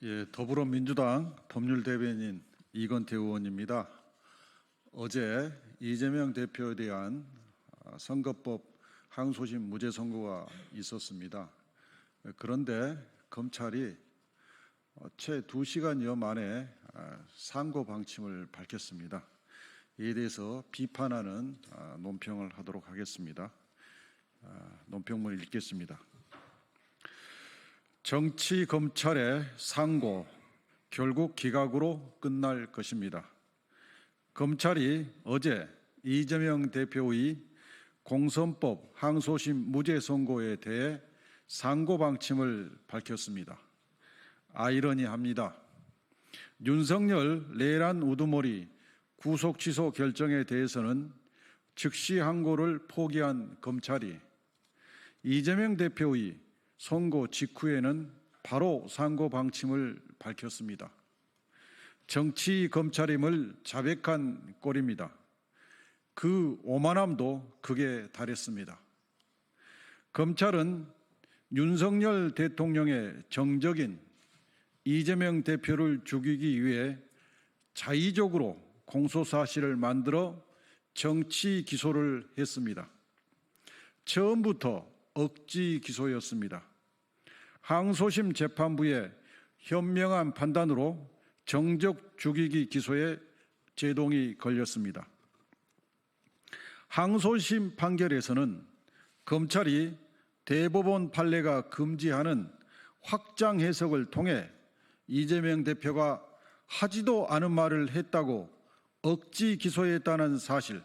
예, 더불어민주당 법률대변인 이건태 의원입니다. 어제 이재명 대표에 대한 선거법 항소심 무죄 선고가 있었습니다. 그런데 검찰이 채 2시간여 만에 상고 방침을 밝혔습니다. 이에 대해서 비판하는 논평을 하도록 하겠습니다. 논평문을 읽겠습니다. 정치 검찰의 상고 결국 기각으로 끝날 것입니다. 검찰이 어제 이재명 대표의 공선법 항소심 무죄 선고에 대해 상고 방침을 밝혔습니다. 아이러니합니다. 윤석열 내란 우두머리 구속 취소 결정에 대해서는 즉시 항고를 포기한 검찰이 이재명 대표의 선고 직후에는 바로 상고 방침을 밝혔습니다. 정치 검찰임을 자백한 꼴입니다. 그 오만함도 극에 달했습니다. 검찰은 윤석열 대통령의 정적인 이재명 대표를 죽이기 위해 자의적으로 공소사실을 만들어 정치 기소를 했습니다. 처음부터 억지 기소였습니다. 항소심 재판부의 현명한 판단으로 정적 죽이기 기소에 제동이 걸렸습니다. 항소심 판결에서는 검찰이 대법원 판례가 금지하는 확장 해석을 통해 이재명 대표가 하지도 않은 말을 했다고 억지 기소했다는 사실,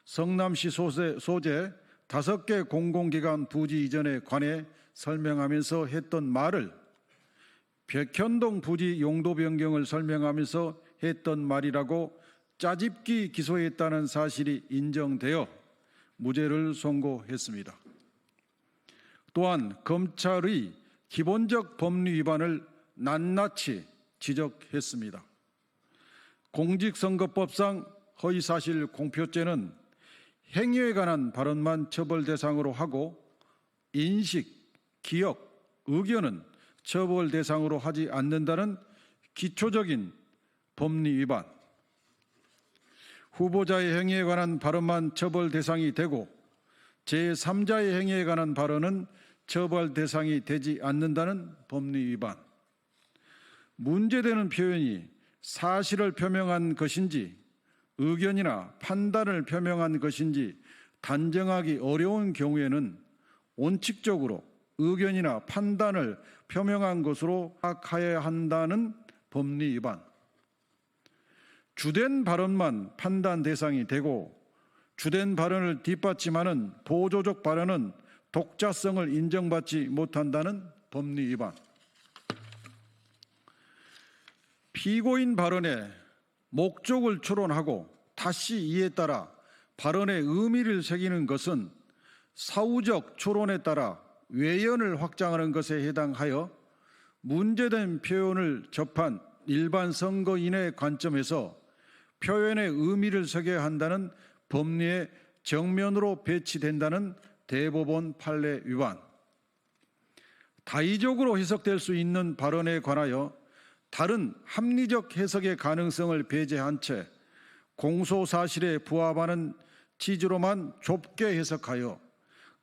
성남시 소재 5개 공공기관 부지 이전에 관해 설명하면서 했던 말을 백현동 부지 용도 변경을 설명하면서 했던 말이라고 짜집기 기소했다는 사실이 인정되어 무죄를 선고했습니다. 또한 검찰의 기본적 법리 위반을 낱낱이 지적했습니다. 공직선거법상 허위사실 공표죄는 행위에 관한 발언만 처벌 대상으로 하고 인식, 기억, 의견은 처벌 대상으로 하지 않는다는 기초적인 법리 위반, 후보자의 행위에 관한 발언만 처벌 대상이 되고 제3자의 행위에 관한 발언은 처벌 대상이 되지 않는다는 법리 위반, 문제되는 표현이 사실을 표명한 것인지 의견이나 판단을 표명한 것인지 단정하기 어려운 경우에는 원칙적으로 의견이나 판단을 표명한 것으로 파악해야 한다는 법리 위반, 주된 발언만 판단 대상이 되고 주된 발언을 뒷받침하는 보조적 발언은 독자성을 인정받지 못한다는 법리 위반, 피고인 발언에 목적을 추론하고 다시 이에 따라 발언의 의미를 새기는 것은 사후적 추론에 따라 외연을 확장하는 것에 해당하여 문제된 표현을 접한 일반 선거인의 관점에서 표현의 의미를 새겨야 한다는 법리에 정면으로 배치된다는 대법원 판례 위반, 다의적으로 해석될 수 있는 발언에 관하여 다른 합리적 해석의 가능성을 배제한 채 공소사실에 부합하는 취지로만 좁게 해석하여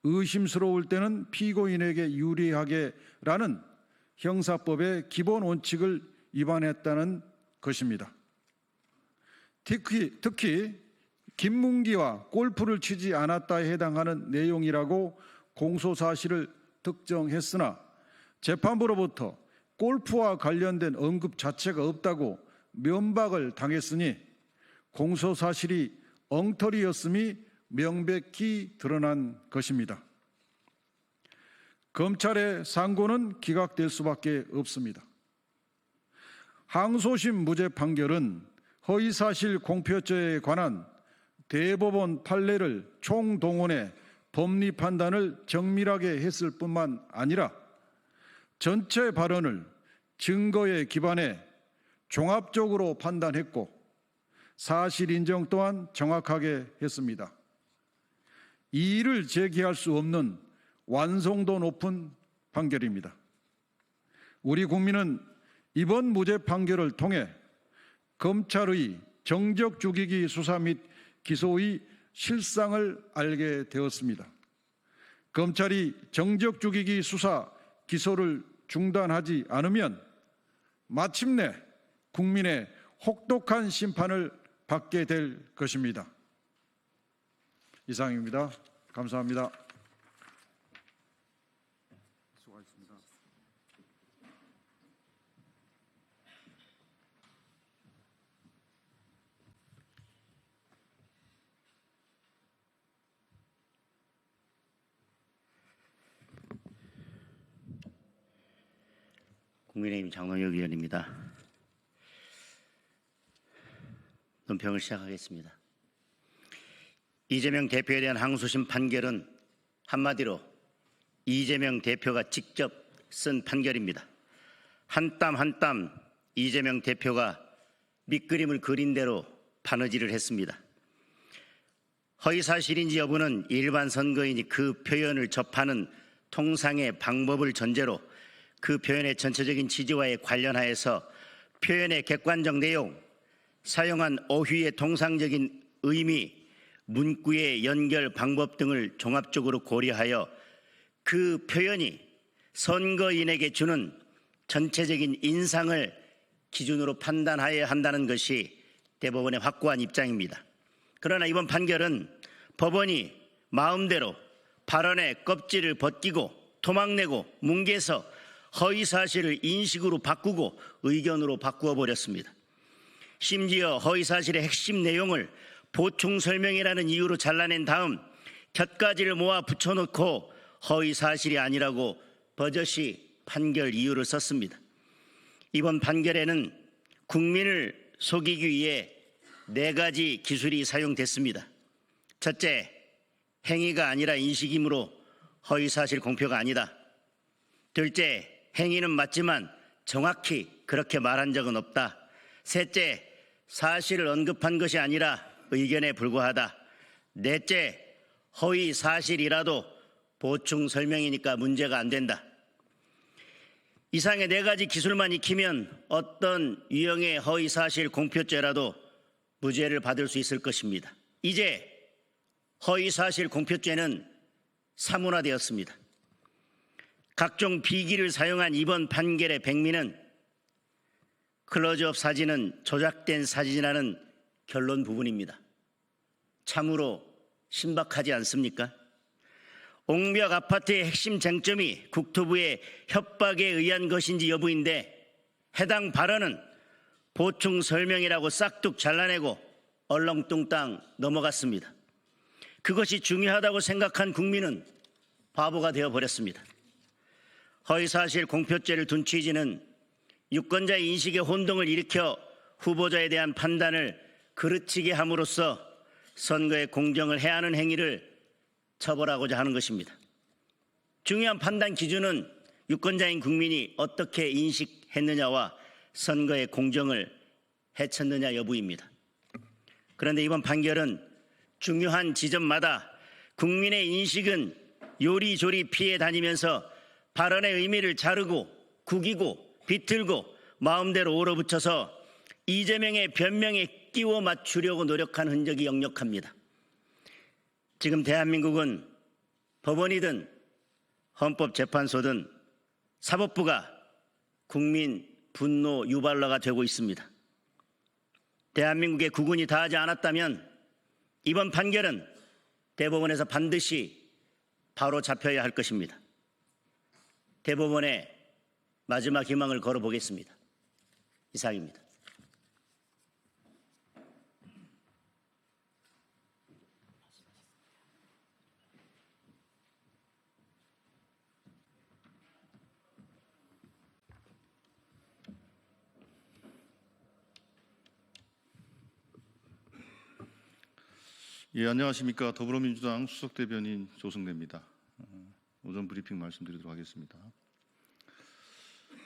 의심스러울 때는 피고인에게 유리하게라는 형사법의 기본 원칙을 위반했다는 것입니다. 특히 김문기와 골프를 치지 않았다에 해당하는 내용이라고 공소사실을 특정했으나 재판부로부터 골프와 관련된 언급 자체가 없다고 면박을 당했으니 공소사실이 엉터리였음이 명백히 드러난 것입니다. 검찰의 상고는 기각될 수밖에 없습니다. 항소심 무죄 판결은 허위사실 공표죄에 관한 대법원 판례를 총동원해 법리 판단을 정밀하게 했을 뿐만 아니라 전체 발언을 증거에 기반해 종합적으로 판단했고 사실 인정 또한 정확하게 했습니다. 이의를 제기할 수 없는 완성도 높은 판결입니다. 우리 국민은 이번 무죄 판결을 통해 검찰의 정적 죽이기 수사 및 기소의 실상을 알게 되었습니다. 검찰이 정적 죽이기 수사, 기소를 중단하지 않으면 마침내 국민의 혹독한 심판을 받게 될 것입니다. 이상입니다. 감사합니다. 수고하셨습니다. 국민의힘 장동혁 의원입니다. 논평을 시작하겠습니다. 이재명 대표에 대한 항소심 판결은 한마디로 이재명 대표가 직접 쓴 판결입니다. 한 땀 한 땀 이재명 대표가 밑그림을 그린 대로 바느질을 했습니다. 허위사실인지 여부는 일반 선거인이 그 표현을 접하는 통상의 방법을 전제로 그 표현의 전체적인 취지와에 관련하여서 표현의 객관적 내용, 사용한 어휘의 통상적인 의미, 문구의 연결 방법 등을 종합적으로 고려하여 그 표현이 선거인에게 주는 전체적인 인상을 기준으로 판단하여야 한다는 것이 대법원의 확고한 입장입니다. 그러나 이번 판결은 법원이 마음대로 발언의 껍질을 벗기고 토막내고 뭉개서 허위사실을 인식으로 바꾸고 의견으로 바꾸어 버렸습니다. 심지어 허위사실의 핵심 내용을 보충 설명이라는 이유로 잘라낸 다음 곁가지를 모아 붙여놓고 허위사실이 아니라고 버젓이 판결 이유를 썼습니다. 이번 판결에는 국민을 속이기 위해 4가지 기술이 사용됐습니다. 첫째, 행위가 아니라 인식이므로 허위사실 공표가 아니다. 둘째, 행위는 맞지만 정확히 그렇게 말한 적은 없다. 셋째, 사실을 언급한 것이 아니라 의견에 불과하다. 넷째, 허위 사실이라도 보충 설명이니까 문제가 안 된다. 이상의 4가지 기술만 익히면 어떤 유형의 허위 사실 공표죄라도 무죄를 받을 수 있을 것입니다. 이제 허위 사실 공표죄는 사문화되었습니다. 각종 비기를 사용한 이번 판결의 백미는 클로즈업 사진은 조작된 사진이라는 결론 부분입니다. 참으로 신박하지 않습니까? 옹벽 아파트의 핵심 쟁점이 국토부의 협박에 의한 것인지 여부인데 해당 발언은 보충 설명이라고 싹둑 잘라내고 얼렁뚱땅 넘어갔습니다. 그것이 중요하다고 생각한 국민은 바보가 되어버렸습니다. 허위사실 공표죄를 둔 취지는 유권자의 인식의 혼동을 일으켜 후보자에 대한 판단을 그르치게 함으로써 선거의 공정을 해하는 행위를 처벌하고자 하는 것입니다. 중요한 판단 기준은 유권자인 국민이 어떻게 인식했느냐와 선거의 공정을 해쳤느냐 여부입니다. 그런데 이번 판결은 중요한 지점마다 국민의 인식은 요리조리 피해 다니면서 발언의 의미를 자르고 구기고 비틀고 마음대로 오러붙여서 이재명의 변명에 끼워 맞추려고 노력한 흔적이 역력합니다. 지금 대한민국은 법원이든 헌법재판소든 사법부가 국민 분노 유발러가 되고 있습니다. 대한민국의 국군이 다하지 않았다면 이번 판결은 대법원에서 반드시 바로 잡혀야 할 것입니다. 대법원에 마지막 희망을 걸어보겠습니다. 이상입니다. 예, 안녕하십니까. 더불어민주당 수석대변인 조승래입니다. 오전 브리핑 말씀드리도록 하겠습니다.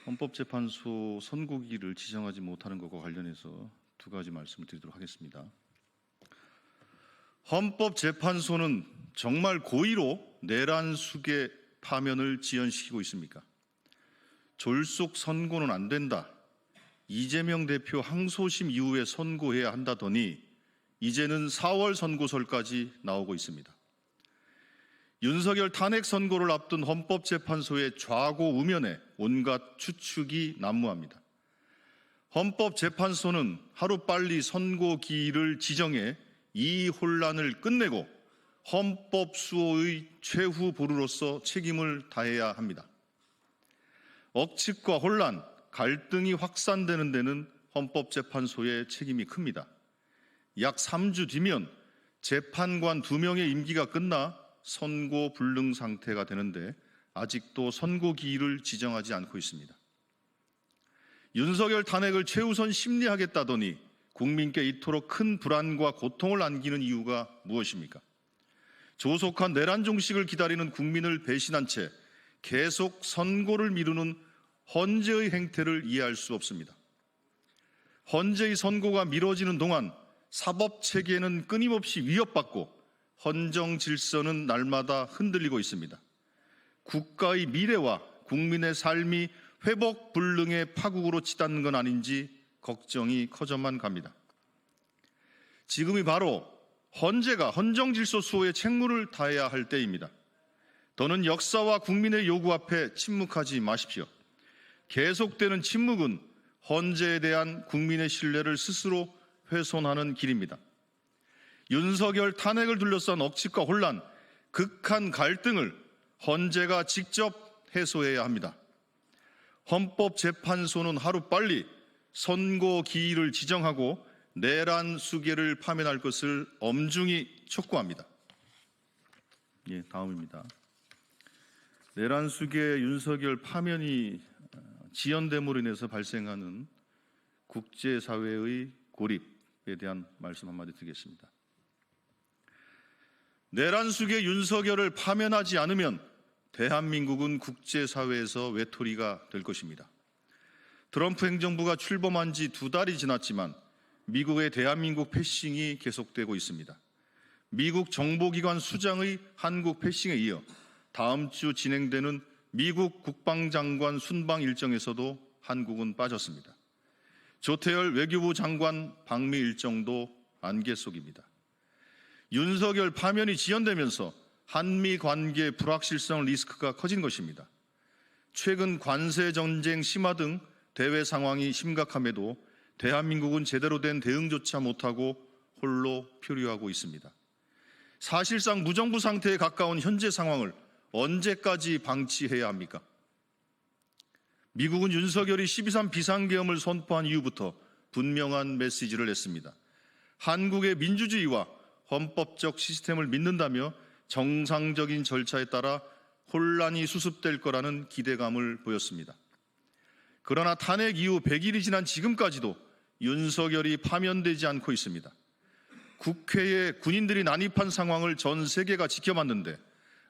헌법재판소 선고기를 지정하지 못하는 것과 관련해서 2가지 말씀을 드리도록 하겠습니다. 헌법재판소는 정말 고의로 내란 수계 파면을 지연시키고 있습니까? 졸속 선고는 안 된다. 이재명 대표 항소심 이후에 선고해야 한다더니 이제는 4월 선고설까지 나오고 있습니다. 윤석열 탄핵 선고를 앞둔 헌법재판소의 좌고우면에 온갖 추측이 난무합니다. 헌법재판소는 하루빨리 선고기일을 지정해 이 혼란을 끝내고 헌법 수호의 최후 보루로서 책임을 다해야 합니다. 억측과 혼란, 갈등이 확산되는 데는 헌법재판소의 책임이 큽니다. 약 3주 뒤면 재판관 2명의 임기가 끝나 선고 불능 상태가 되는데 아직도 선고기일을 지정하지 않고 있습니다. 윤석열 탄핵을 최우선 심리하겠다더니 국민께 이토록 큰 불안과 고통을 안기는 이유가 무엇입니까? 조속한 내란 종식을 기다리는 국민을 배신한 채 계속 선고를 미루는 헌재의 행태를 이해할 수 없습니다. 헌재의 선고가 미뤄지는 동안 사법체계는 끊임없이 위협받고 헌정 질서는 날마다 흔들리고 있습니다. 국가의 미래와 국민의 삶이 회복 불능의 파국으로 치닫는 건 아닌지 걱정이 커져만 갑니다. 지금이 바로 헌재가 헌정 질서 수호의 책무를 다해야 할 때입니다. 더는 역사와 국민의 요구 앞에 침묵하지 마십시오. 계속되는 침묵은 헌재에 대한 국민의 신뢰를 스스로 훼손하는 길입니다. 윤석열 탄핵을 둘러싼 억측과 혼란, 극한 갈등을 헌재가 직접 해소해야 합니다. 헌법재판소는 하루빨리 선고 기일을 지정하고 내란 수계를 파면할 것을 엄중히 촉구합니다. 다음입니다. 내란 수계 윤석열 파면이 지연됨으로 인해서 발생하는 국제사회의 고립에 대한 말씀 한마디 드리겠습니다. 내란 수계 윤석열을 파면하지 않으면 대한민국은 국제사회에서 외톨이가 될 것입니다. 트럼프 행정부가 출범한 지 2달이 지났지만 미국의 대한민국 패싱이 계속되고 있습니다. 미국 정보기관 수장의 한국 패싱에 이어 다음 주 진행되는 미국 국방장관 순방 일정에서도 한국은 빠졌습니다. 조태열 외교부 장관 방미 일정도 안개 속입니다. 윤석열 파면이 지연되면서 한미 관계 불확실성 리스크가 커진 것입니다. 최근 관세 전쟁 심화 등 대외 상황이 심각함에도 대한민국은 제대로 된 대응조차 못하고 홀로 표류하고 있습니다. 사실상 무정부 상태에 가까운 현재 상황을 언제까지 방치해야 합니까? 미국은 윤석열이 12.3 비상계엄을 선포한 이후부터 분명한 메시지를 냈습니다. 한국의 민주주의와 헌법적 시스템을 믿는다며 정상적인 절차에 따라 혼란이 수습될 거라는 기대감을 보였습니다. 그러나 탄핵 이후 100일이 지난 지금까지도 윤석열이 파면되지 않고 있습니다. 국회에 군인들이 난입한 상황을 전 세계가 지켜봤는데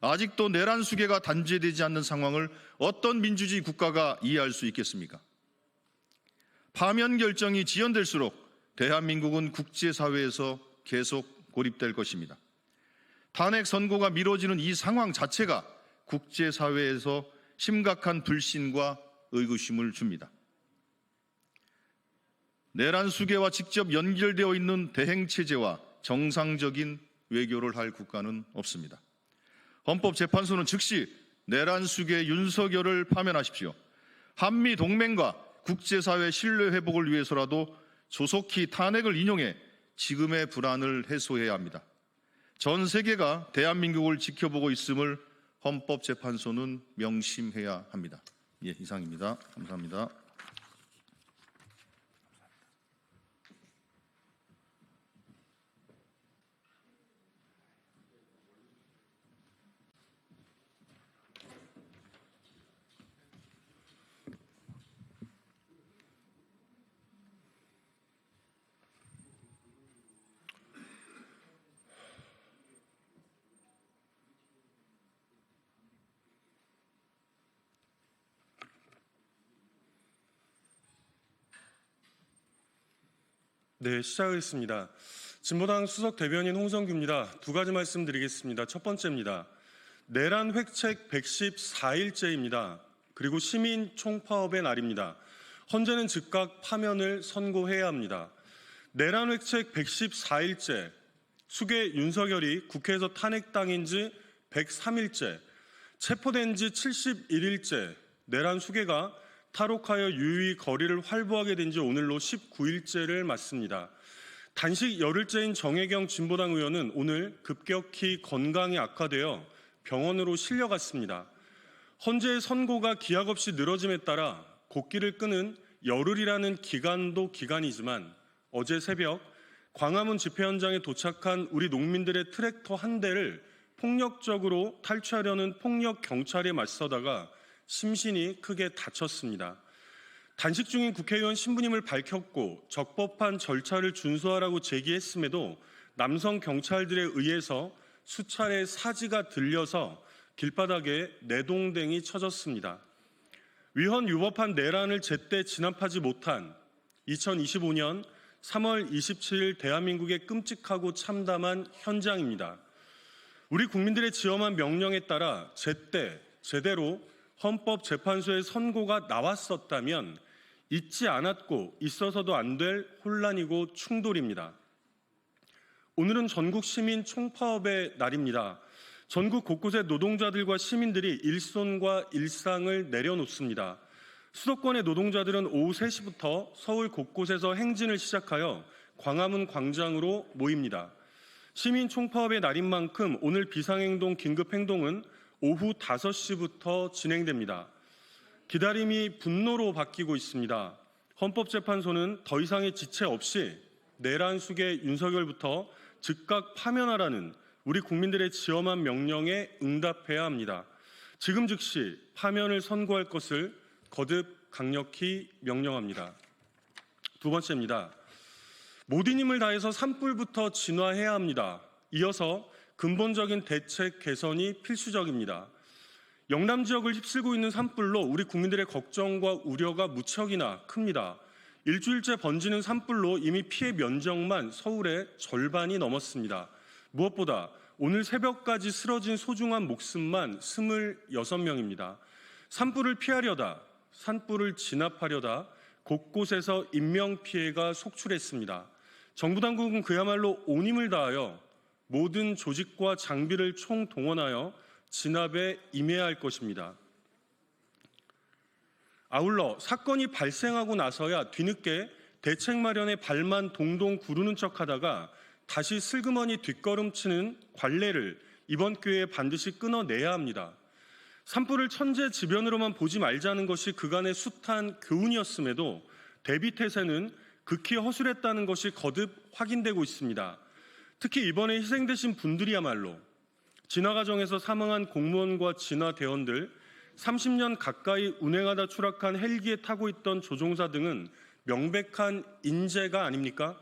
아직도 내란 수계가 단죄되지 않는 상황을 어떤 민주주의 국가가 이해할 수 있겠습니까? 파면 결정이 지연될수록 대한민국은 국제사회에서 계속 고립될 것입니다. 탄핵 선고가 미뤄지는 이 상황 자체가 국제사회에서 심각한 불신과 의구심을 줍니다. 내란 수계와 직접 연결되어 있는 대행체제와 정상적인 외교를 할 국가는 없습니다. 헌법재판소는 즉시 내란 수계 윤석열을 파면하십시오. 한미 동맹과 국제사회 신뢰 회복을 위해서라도 조속히 탄핵을 인용해 지금의 불안을 해소해야 합니다. 전 세계가 대한민국을 지켜보고 있음을 헌법재판소는 명심해야 합니다. 이상입니다. 감사합니다. 네, 시작하겠습니다. 진보당 수석 대변인 홍성규입니다. 2가지 말씀드리겠습니다. 첫 번째입니다. 내란 획책 114일째입니다. 그리고 시민 총파업의 날입니다. 헌재는 즉각 파면을 선고해야 합니다. 내란 획책 114일째, 수계 윤석열이 국회에서 탄핵당인 지 103일째, 체포된 지 71일째, 내란 수계가 탈옥하여 유유히 거리를 활보하게 된 지 오늘로 19일째를 맞습니다. 단식 열흘째인 정혜경 진보당 의원은 오늘 급격히 건강이 악화되어 병원으로 실려갔습니다. 헌재의 선고가 기약 없이 늘어짐에 따라 곡기를 끄는 열흘이라는 기간도 기간이지만 어제 새벽 광화문 집회 현장에 도착한 우리 농민들의 트랙터 한 대를 폭력적으로 탈취하려는 폭력 경찰에 맞서다가 심신이 크게 다쳤습니다. 단식 중인 국회의원 신부님을 밝혔고 적법한 절차를 준수하라고 제기했음에도 남성 경찰들에 의해서 수차례 사지가 들려서 길바닥에 내동댕이 쳐졌습니다. 위헌 유법한 내란을 제때 진압하지 못한 2025년 3월 27일 대한민국의 끔찍하고 참담한 현장입니다. 우리 국민들의 지엄한 명령에 따라 제때 제대로 헌법재판소의 선고가 나왔었다면 있지 않았고 있어서도 안 될 혼란이고 충돌입니다. 오늘은 전국 시민 총파업의 날입니다. 전국 곳곳의 노동자들과 시민들이 일손과 일상을 내려놓습니다. 수도권의 노동자들은 오후 3시부터 서울 곳곳에서 행진을 시작하여 광화문 광장으로 모입니다. 시민 총파업의 날인 만큼 오늘 비상행동 긴급행동은 오후 5시부터 진행됩니다. 기다림이 분노로 바뀌고 있습니다. 헌법재판소는 더 이상의 지체 없이 내란 수계 윤석열부터 즉각 파면하라는 우리 국민들의 지엄한 명령에 응답해야 합니다. 지금 즉시 파면을 선고할 것을 거듭 강력히 명령합니다. 두 번째입니다. 모든 힘을 다해서 산불부터 진화해야 합니다. 이어서 근본적인 대책 개선이 필수적입니다. 영남 지역을 휩쓸고 있는 산불로 우리 국민들의 걱정과 우려가 무척이나 큽니다. 일주일째 번지는 산불로 이미 피해 면적만 서울의 절반이 넘었습니다. 무엇보다 오늘 새벽까지 쓰러진 소중한 목숨만 26명입니다. 산불을 피하려다, 산불을 진압하려다 곳곳에서 인명피해가 속출했습니다. 정부 당국은 그야말로 온 힘을 다하여 모든 조직과 장비를 총동원하여 진압에 임해야 할 것입니다. 아울러 사건이 발생하고 나서야 뒤늦게 대책 마련에 발만 동동 구르는 척하다가 다시 슬그머니 뒷걸음치는 관례를 이번 기회에 반드시 끊어내야 합니다. 산불을 천재지변으로만 보지 말자는 것이 그간의 숱한 교훈이었음에도 대비태세는 극히 허술했다는 것이 거듭 확인되고 있습니다. 특히 이번에 희생되신 분들이야말로 진화 과정에서 사망한 공무원과 진화 대원들, 30년 가까이 운행하다 추락한 헬기에 타고 있던 조종사 등은 명백한 인재가 아닙니까?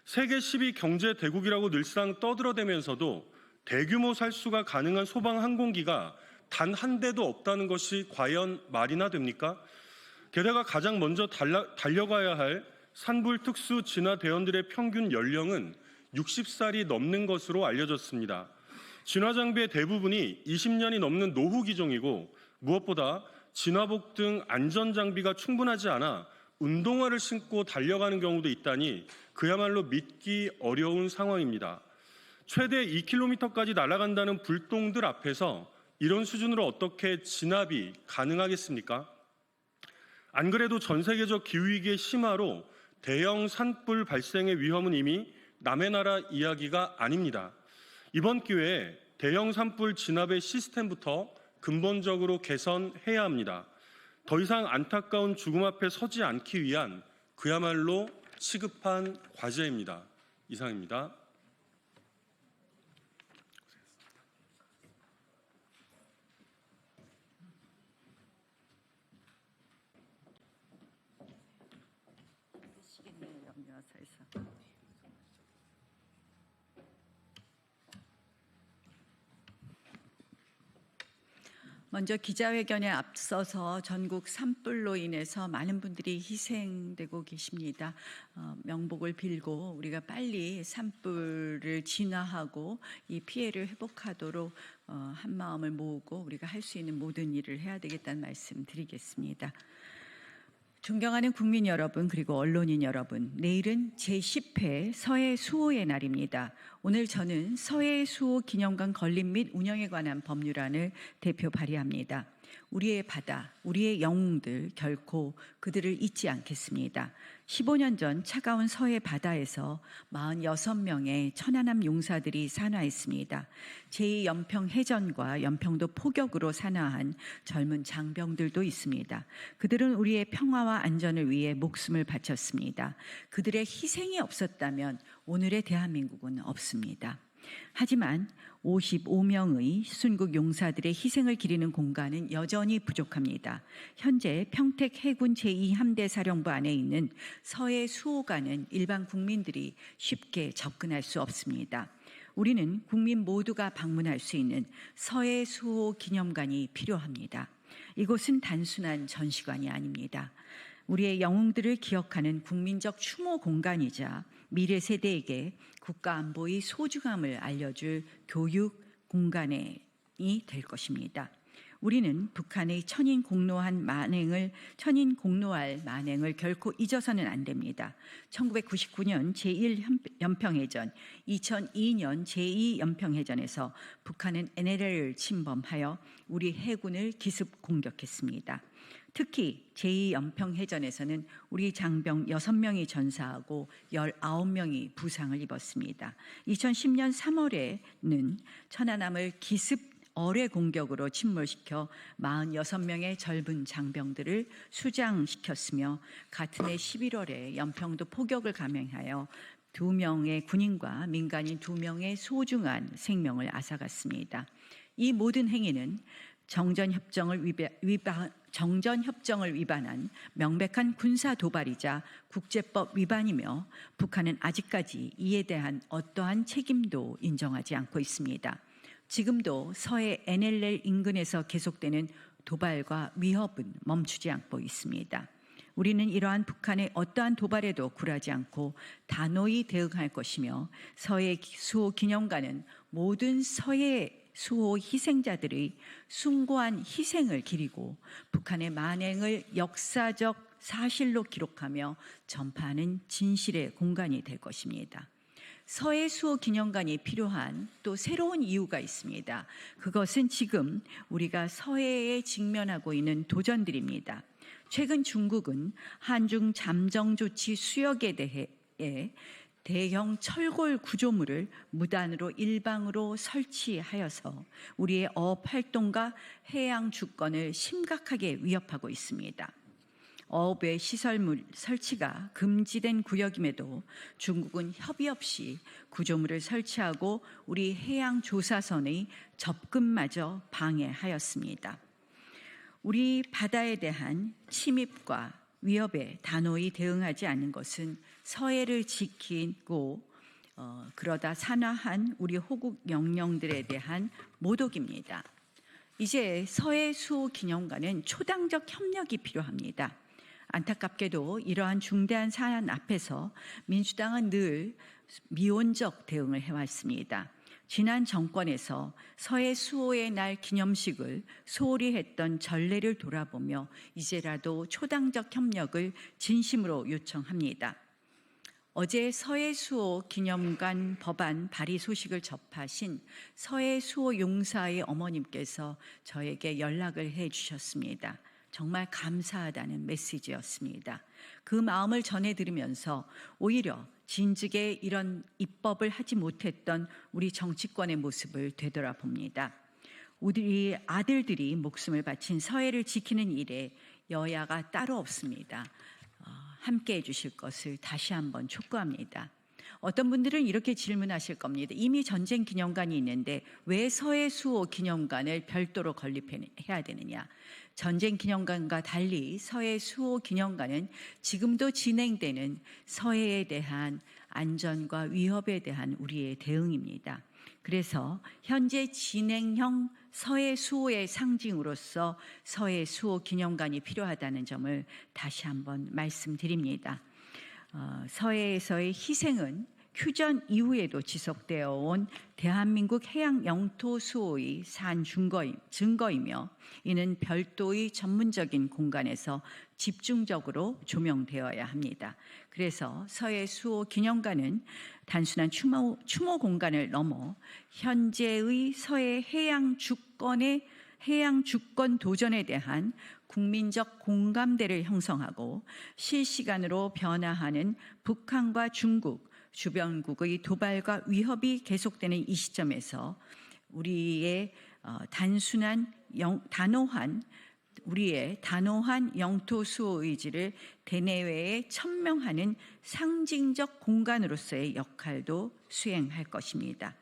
세계 10위 경제 대국이라고 늘상 떠들어대면서도 대규모 살수가 가능한 소방 항공기가 단 한 대도 없다는 것이 과연 말이나 됩니까? 게다가 가장 먼저 달려가야 할 산불 특수 진화 대원들의 평균 연령은 60살이 넘는 것으로 알려졌습니다. 진화 장비의 대부분이 20년이 넘는 노후 기종이고 무엇보다 진화복 등 안전 장비가 충분하지 않아 운동화를 신고 달려가는 경우도 있다니 그야말로 믿기 어려운 상황입니다. 최대 2km까지 날아간다는 불똥들 앞에서 이런 수준으로 어떻게 진압이 가능하겠습니까? 안 그래도 전 세계적 기후위기의 심화로 대형 산불 발생의 위험은 이미 남의 나라 이야기가 아닙니다. 이번 기회에 대형 산불 진압의 시스템부터 근본적으로 개선해야 합니다. 더 이상 안타까운 죽음 앞에 서지 않기 위한 그야말로 시급한 과제입니다. 이상입니다. 먼저 기자회견에 앞서서 전국 산불로 인해서 많은 분들이 희생되고 계십니다. 명복을 빌고 우리가 빨리 산불을 진화하고 이 피해를 회복하도록 한 마음을 모으고 우리가 할 수 있는 모든 일을 해야 되겠다는 말씀 드리겠습니다. 존경하는 국민 여러분 그리고 언론인 여러분, 내일은 제10회 서해 수호의 날입니다. 오늘 저는 서해 수호 기념관 건립 및 운영에 관한 법률안을 대표 발의합니다. 우리의 바다, 우리의 영웅들 결코 그들을 잊지 않겠습니다. 15년 전 차가운 서해 바다에서 46명의 천안함 용사들이 산화했습니다. 제2연평 해전과 연평도 포격으로 산화한 젊은 장병들도 있습니다. 그들은 우리의 평화와 안전을 위해 목숨을 바쳤습니다. 그들의 희생이 없었다면 오늘의 대한민국은 없습니다. 하지만 55명의 순국 용사들의 희생을 기리는 공간은 여전히 부족합니다. 현재 평택 해군 제2함대 사령부 안에 있는 서해 수호관은 일반 국민들이 쉽게 접근할 수 없습니다. 우리는 국민 모두가 방문할 수 있는 서해 수호 기념관이 필요합니다. 이곳은 단순한 전시관이 아닙니다. 우리의 영웅들을 기억하는 국민적 추모 공간이자 미래 세대에게 국가 안보의 소중함을 알려줄 교육 공간이 될 것입니다. 우리는 북한의 천인 공노할 만행을 결코 잊어서는 안 됩니다. 1999년 제1연평해전, 2002년 제2연평해전에서 북한은 NLL을 침범하여 우리 해군을 기습 공격했습니다. 특히 제2연평해전에서는 우리 장병 6명이 전사하고 19명이 부상을 입었습니다. 2010년 3월에는 천안함을 기습 어뢰 공격으로 침몰시켜 46명의 젊은 장병들을 수장시켰으며 같은 해 11월에 연평도 포격을 감행하여 2명의 군인과 민간인 2명의 소중한 생명을 앗아갔습니다. 이 모든 행위는 정전협정을 위반한 명백한 군사 도발이자 국제법 위반이며 북한은 아직까지 이에 대한 어떠한 책임도 인정하지 않고 있습니다. 지금도 서해 NLL 인근에서 계속되는 도발과 위협은 멈추지 않고 있습니다. 우리는 이러한 북한의 어떠한 도발에도 굴하지 않고 단호히 대응할 것이며 서해 수호 기념관은 모든 서해 수호 희생자들의 숭고한 희생을 기리고 북한의 만행을 역사적 사실로 기록하며 전파하는 진실의 공간이 될 것입니다. 서해 수호 기념관이 필요한 또 새로운 이유가 있습니다. 그것은 지금 우리가 서해에 직면하고 있는 도전들입니다. 최근 중국은 한중 잠정 조치 수역에 대해 대형 철골 구조물을 무단으로 일방으로 설치하여서 우리의 어업 활동과 해양 주권을 심각하게 위협하고 있습니다. 어업의 시설물 설치가 금지된 구역임에도 중국은 협의 없이 구조물을 설치하고 우리 해양 조사선의 접근마저 방해하였습니다. 우리 바다에 대한 침입과 위협에 단호히 대응하지 않는 것은 서해를 지키고 그러다 산화한 우리 호국 영령들에 대한 모독입니다. 이제 서해 수호 기념관은 초당적 협력이 필요합니다. 안타깝게도 이러한 중대한 사안 앞에서 민주당은 늘 미온적 대응을 해왔습니다. 지난 정권에서 서해 수호의 날 기념식을 소홀히 했던 전례를 돌아보며 이제라도 초당적 협력을 진심으로 요청합니다. 어제 서해 수호 기념관 법안 발의 소식을 접하신 서해 수호 용사의 어머님께서 저에게 연락을 해 주셨습니다. 정말 감사하다는 메시지였습니다. 그 마음을 전해드리면서 오히려 진즉에 이런 입법을 하지 못했던 우리 정치권의 모습을 되돌아봅니다. 우리 아들들이 목숨을 바친 서해를 지키는 일에 여야가 따로 없습니다. 함께해 주실 것을 다시 한번 촉구합니다. 어떤 분들은 이렇게 질문하실 겁니다. 이미 전쟁 기념관이 있는데 왜 서해 수호 기념관을 별도로 건립해야 되느냐. 전쟁 기념관과 달리 서해 수호 기념관은 지금도 진행되는 서해에 대한 안전과 위협에 대한 우리의 대응입니다. 그래서 현재 진행형 서해 수호의 상징으로서 서해 수호 기념관이 필요하다는 점을 다시 한번 말씀드립니다. 서해에서의 희생은 휴전 이후에도 지속되어 온 대한민국 해양 영토 수호의 산 증거이며 이는 별도의 전문적인 공간에서 집중적으로 조명되어야 합니다. 그래서 서해 수호 기념관은 단순한 추모 공간을 넘어 현재의 서해 해양 주권 도전에 대한 국민적 공감대를 형성하고 실시간으로 변화하는 북한과 중국, 주변국의 도발과 위협이 계속되는 이 시점에서 우리의 단호한 영토 수호 의지를 대내외에 천명하는 상징적 공간으로서의 역할도 수행할 것입니다.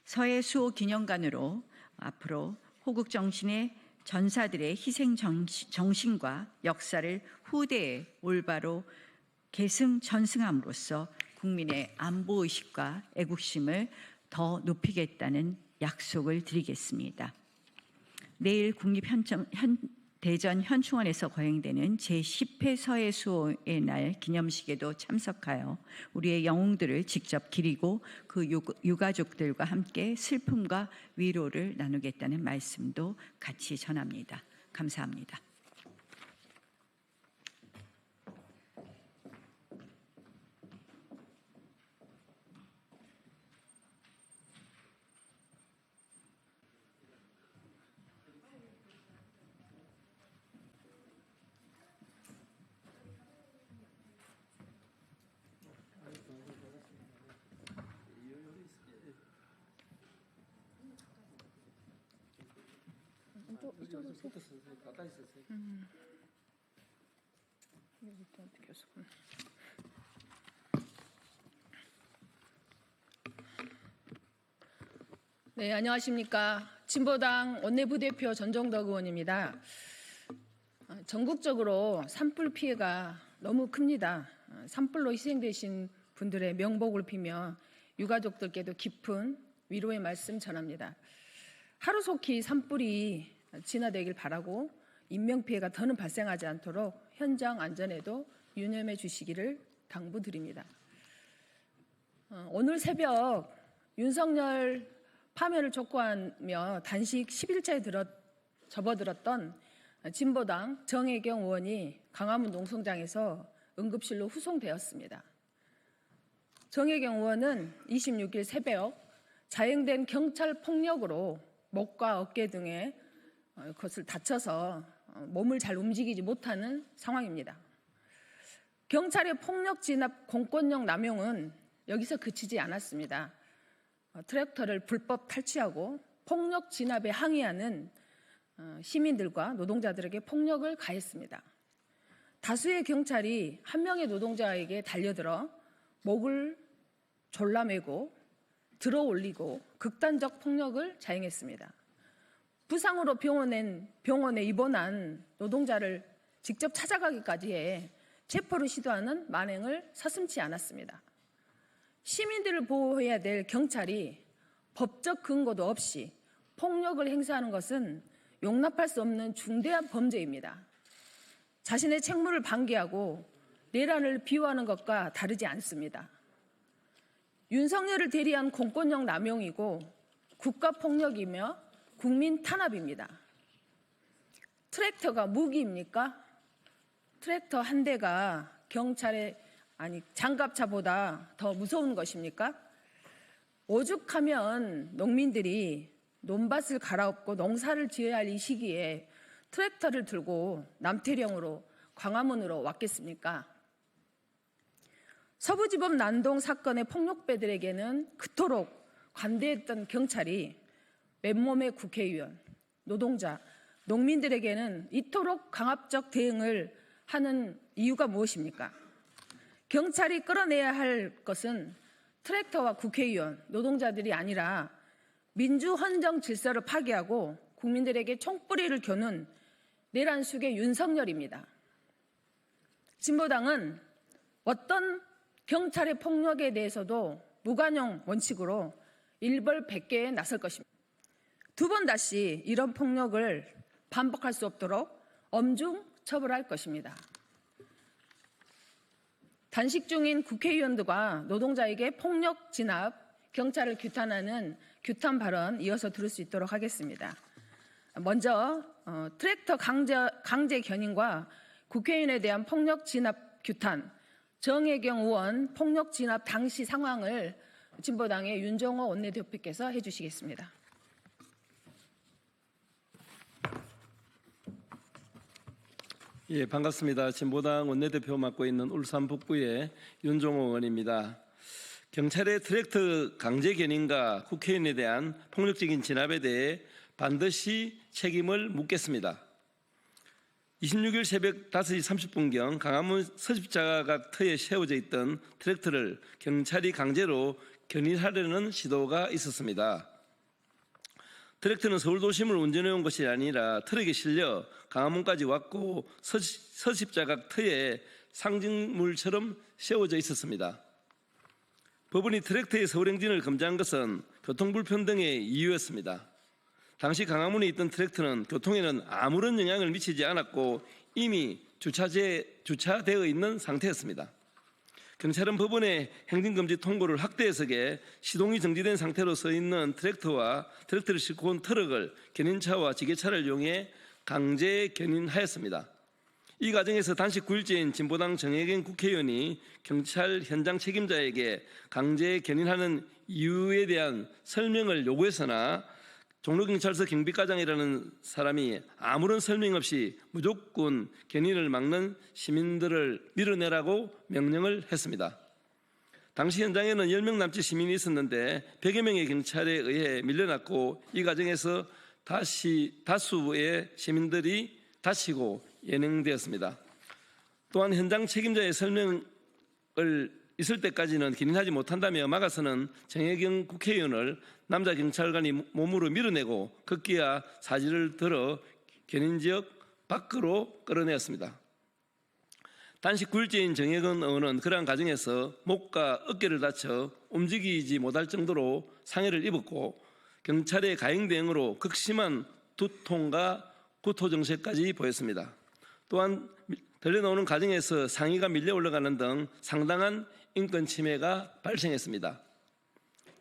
서해 수호 기념관으로 앞으로 호국 정신의 전사들의 희생 정신과 역사를 후대에 올바로 전승함으로써 국민의 안보 의식과 애국심을 더 높이겠다는 약속을 드리겠습니다. 내일 국립대전 현충원에서 거행되는 제10회 서해 수호의 날 기념식에도 참석하여 우리의 영웅들을 직접 기리고 그 유가족들과 함께 슬픔과 위로를 나누겠다는 말씀도 같이 전합니다. 감사합니다. 네, 안녕하십니까. 진보당 원내부대표 전정덕 의원입니다. 전국적으로 산불 피해가 너무 큽니다. 산불로 희생되신 분들의 명복을 빌며 유가족들께도 깊은 위로의 말씀 전합니다. 하루속히 산불이 진화되길 바라고 인명피해가 더는 발생하지 않도록 현장 안전에도 유념해 주시기를 당부드립니다. 오늘 새벽 윤석열 파면을 촉구하며 단식 10일차에 접어들었던 진보당 정혜경 의원이 강화문 농성장에서 응급실로 후송되었습니다. 정혜경 의원은 26일 새벽 자행된 경찰 폭력으로 목과 어깨 등에 그것을 다쳐서 몸을 잘 움직이지 못하는 상황입니다. 경찰의 폭력 진압 공권력 남용은 여기서 그치지 않았습니다. 트랙터를 불법 탈취하고 폭력 진압에 항의하는 시민들과 노동자들에게 폭력을 가했습니다. 다수의 경찰이 한 명의 노동자에게 달려들어 목을 졸라매고 들어올리고 극단적 폭력을 자행했습니다. 부상으로 병원에 입원한 노동자를 직접 찾아가기까지 해 체포를 시도하는 만행을 서슴지 않았습니다. 시민들을 보호해야 될 경찰이 법적 근거도 없이 폭력을 행사하는 것은 용납할 수 없는 중대한 범죄입니다. 자신의 책무를 방기하고 내란을 비호하는 것과 다르지 않습니다. 윤석열을 대리한 공권력 남용이고 국가폭력이며 국민 탄압입니다. 트랙터가 무기입니까? 트랙터 한 대가 장갑차보다 더 무서운 것입니까? 오죽하면 농민들이 논밭을 갈아엎고 농사를 지어야 할 이 시기에 트랙터를 들고 남태령으로 광화문으로 왔겠습니까? 서부지법 난동 사건의 폭력배들에게는 그토록 관대했던 경찰이 맨몸의 국회의원, 노동자, 농민들에게는 이토록 강압적 대응을 하는 이유가 무엇입니까? 경찰이 끌어내야 할 것은 트랙터와 국회의원, 노동자들이 아니라 민주헌정 질서를 파괴하고 국민들에게 총뿌리를 겨눈 내란숙의 윤석열입니다. 진보당은 어떤 경찰의 폭력에 대해서도 무관용 원칙으로 일벌백계에 나설 것입니다. 두 번 다시 이런 폭력을 반복할 수 없도록 엄중 처벌할 것입니다. 단식 중인 국회의원들과 노동자에게 폭력 진압, 경찰을 규탄하는 규탄 발언 이어서 들을 수 있도록 하겠습니다. 먼저 트랙터 강제 견인과 국회의원에 대한 폭력 진압 규탄, 정혜경 의원 폭력 진압 당시 상황을 진보당의 윤정호 원내대표께서 해주시겠습니다. 예, 반갑습니다. 진보당 원내대표 맡고 있는 울산 북구의 윤종호 의원입니다. 경찰의 트랙터 강제 견인과 국회의원에 대한 폭력적인 진압에 대해 반드시 책임을 묻겠습니다. 26일 새벽 5시 30분경 강화문 서십자각 터에 세워져 있던 트랙터를 경찰이 강제로 견인하려는 시도가 있었습니다. 트랙터는 서울 도심을 운전해온 것이 아니라 트럭에 실려 강화문까지 왔고 서십자각 터에 상징물처럼 세워져 있었습니다. 법원이 트랙터의 서울 행진을 금지한 것은 교통불평등의 이유였습니다. 당시 강화문에 있던 트랙터는 교통에는 아무런 영향을 미치지 않았고 이미 주차되어 있는 상태였습니다. 경찰은 법원의 행진금지 통보를 확대 해석해 시동이 정지된 상태로 서 있는 트랙터와 트랙터를 싣고 온 트럭을 견인차와 지게차를 이용해 강제 견인하였습니다. 이 과정에서 단식 9일째인 진보당 정혜경 국회의원이 경찰 현장 책임자에게 강제 견인하는 이유에 대한 설명을 요구했으나 종로경찰서 경비과장이라는 사람이 아무런 설명 없이 무조건 견인을 막는 시민들을 밀어내라고 명령을 했습니다. 당시 현장에는 10명 남짓 시민이 있었는데 100여 명의 경찰에 의해 밀려났고 이 과정에서 다수의 시민들이 다치고 연행되었습니다. 또한 현장 책임자의 설명을 있을 때까지는 견인하지 못한다며 막아서는 정혜경 국회의원을 남자 경찰관이 몸으로 밀어내고 급기야 사지를 들어 견인지역 밖으로 끌어내었습니다. 단식 9일째인 정혜경 의원은 그러한 과정에서 목과 어깨를 다쳐 움직이지 못할 정도로 상해를 입었고 경찰의 가행 대응으로 극심한 두통과 구토 증세까지 보였습니다. 또한 들려나오는 과정에서 상의가 밀려 올라가는 등 상당한 인권 침해가 발생했습니다.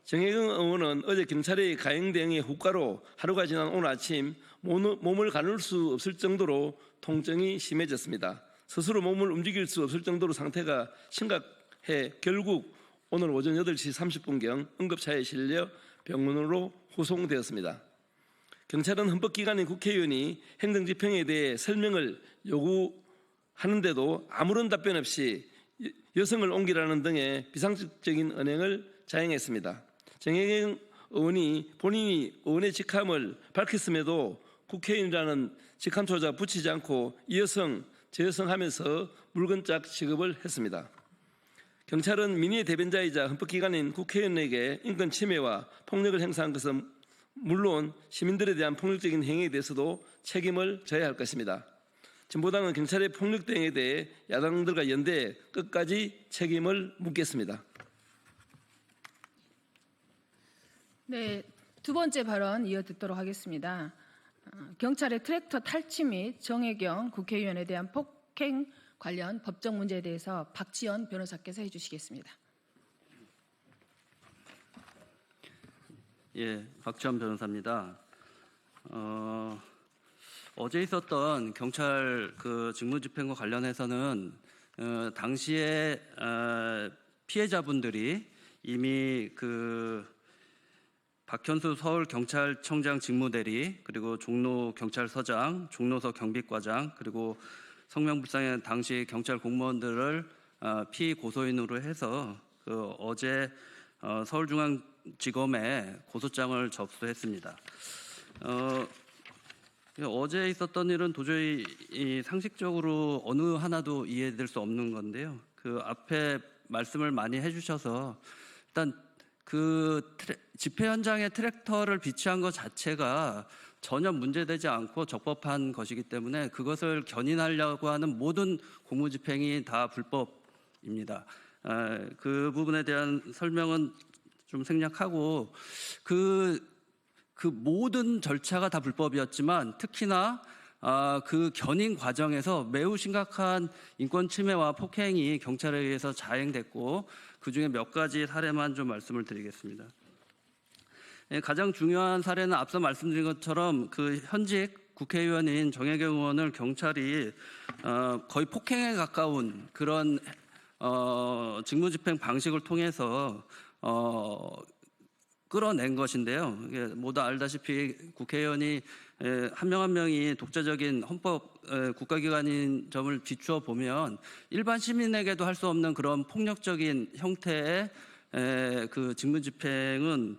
정혜경 의원은 어제 경찰의 가행 대응의 후과로 하루가 지난 오늘 아침 몸을 가눌 수 없을 정도로 통증이 심해졌습니다. 스스로 몸을 움직일 수 없을 정도로 상태가 심각해 결국 오늘 오전 8시 30분경 응급차에 실려 병원으로 후송되었습니다. 경찰은 헌법기관인 국회의원이 행정집행에 대해 설명을 요구하는데도 아무런 답변 없이 여성을 옮기라는 등의 비상식적인 언행을 자행했습니다. 정혜경 의원이 본인이 의원의 직함을 밝혔음에도 국회의원이라는 직함조차 붙이지 않고 이 여성, 저 여성 하면서 묽은짝 취급을 했습니다. 경찰은 민의의 대변자이자 헌법기관인 국회의원에게 인권 침해와 폭력을 행사한 것은 물론 시민들에 대한 폭력적인 행위에 대해서도 책임을 져야 할 것입니다. 진보당은 경찰의 폭력 대응에 대해 야당들과 연대해 끝까지 책임을 묻겠습니다. 네, 두 번째 발언 이어 듣도록 하겠습니다. 경찰의 트랙터 탈취 및 정혜경 국회의원에 대한 폭행 관련 법적 문제에 대해서 박지연 변호사께서 해주시겠습니다. 예, 박지원 변호사입니다. 어제 있었던 경찰 직무집행과 관련해서는 당시에 피해자분들이 이미 박현수 서울경찰청장 직무대리 그리고 종로경찰서장, 종로서 경비과장 그리고 성명불상의 당시 경찰 공무원들을 피고소인으로 해서 어제 서울중앙지검에 고소장을 접수했습니다. 어제 있었던 일은 도저히 상식적으로 어느 하나도 이해될 수 없는 건데요. 그 앞에 말씀을 많이 해주셔서 일단 집회 현장에 트랙터를 비치한 것 자체가 전혀 문제되지 않고 적법한 것이기 때문에 그것을 견인하려고 하는 모든 공무집행이 다 불법입니다. 그 부분에 대한 설명은 좀 생략하고 그 모든 절차가 다 불법이었지만 특히나 그 견인 과정에서 매우 심각한 인권 침해와 폭행이 경찰에 의해서 자행됐고 그중에 몇 가지 사례만 좀 말씀을 드리겠습니다. 가장 중요한 사례는 앞서 말씀드린 것처럼 그 현직 국회의원인 정혜경 의원을 경찰이 거의 폭행에 가까운 그런 직무집행 방식을 통해서 끌어낸 것인데요. 이게 모두 알다시피 국회의원이 한 명 한 명이 독자적인 헌법 국가기관인 점을 비추어 보면 일반 시민에게도 할 수 없는 그런 폭력적인 형태의 그 직무집행은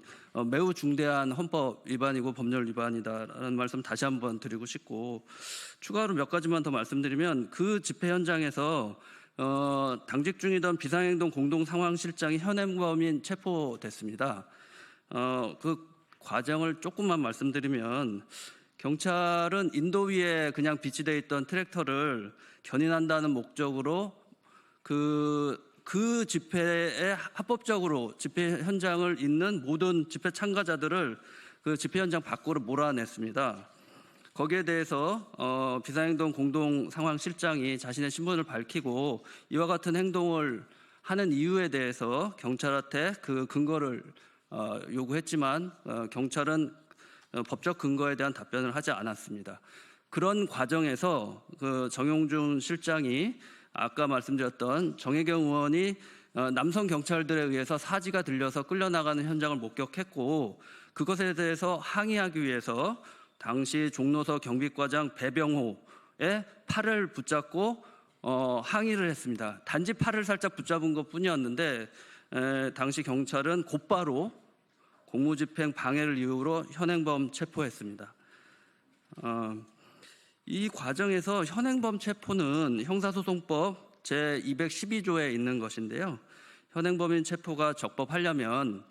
매우 중대한 헌법 위반이고 법률 위반이다라는 말씀 다시 한번 드리고 싶고 추가로 몇 가지만 더 말씀드리면 그 집회 현장에서 당직 중이던 비상행동 공동상황실장이 현행범인 체포됐습니다. 그 과정을 조금만 말씀드리면 경찰은 인도 위에 그냥 비치되어 있던 트랙터를 견인한다는 목적으로 그 집회에 합법적으로 집회 현장을 잇는 모든 집회 참가자들을 그 집회 현장 밖으로 몰아냈습니다. 거기에 대해서 비상행동 공동상황실장이 자신의 신분을 밝히고 이와 같은 행동을 하는 이유에 대해서 경찰한테 그 근거를 요구했지만 경찰은 법적 근거에 대한 답변을 하지 않았습니다. 그런 과정에서 그 정용준 실장이 아까 말씀드렸던 정혜경 의원이 남성 경찰들에 의해서 사지가 들려서 끌려나가는 현장을 목격했고 그것에 대해서 항의하기 위해서 당시 종로서 경비과장 배병호의 팔을 붙잡고 항의를 했습니다. 단지 팔을 살짝 붙잡은 것뿐이었는데 당시 경찰은 곧바로 공무집행 방해를 이유로 현행범 체포했습니다. 이 과정에서 현행범 체포는 형사소송법 제212조에 있는 것인데요. 현행범인 체포가 적법하려면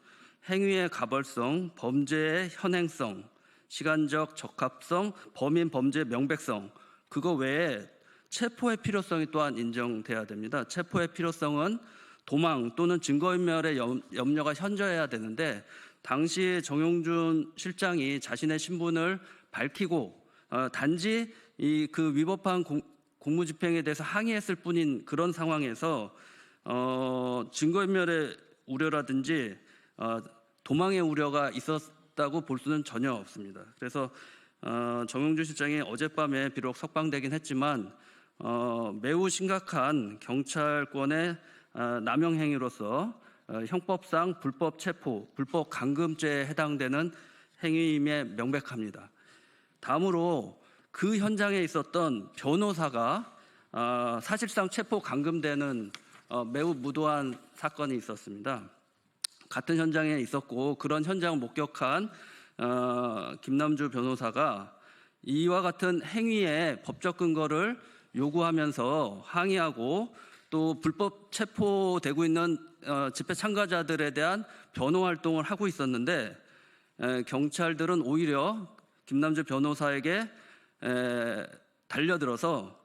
행위의 가벌성, 범죄의 현행성, 시간적 적합성, 범인 범죄의 명백성, 그거 외에 체포의 필요성이 또한 인정돼야 됩니다. 체포의 필요성은 도망 또는 증거인멸의 염려가 현저해야 되는데 당시 정용준 실장이 자신의 신분을 밝히고 단지 그 위법한 공무집행에 대해서 항의했을 뿐인 그런 상황에서 증거인멸의 우려라든지 도망의 우려가 있었다고 볼 수는 전혀 없습니다. 그래서 정용준 실장이 어젯밤에 비록 석방되긴 했지만 매우 심각한 경찰권의 남용 행위로서 형법상 불법 체포, 불법 감금죄에 해당되는 행위임에 명백합니다. 다음으로 그 현장에 있었던 변호사가 사실상 체포 감금되는 매우 무도한 사건이 있었습니다. 같은 현장에 있었고 그런 현장을 목격한 김남주 변호사가 이와 같은 행위의 법적 근거를 요구하면서 항의하고 또 불법 체포되고 있는 집회 참가자들에 대한 변호 활동을 하고 있었는데 경찰들은 오히려 김남주 변호사에게 달려들어서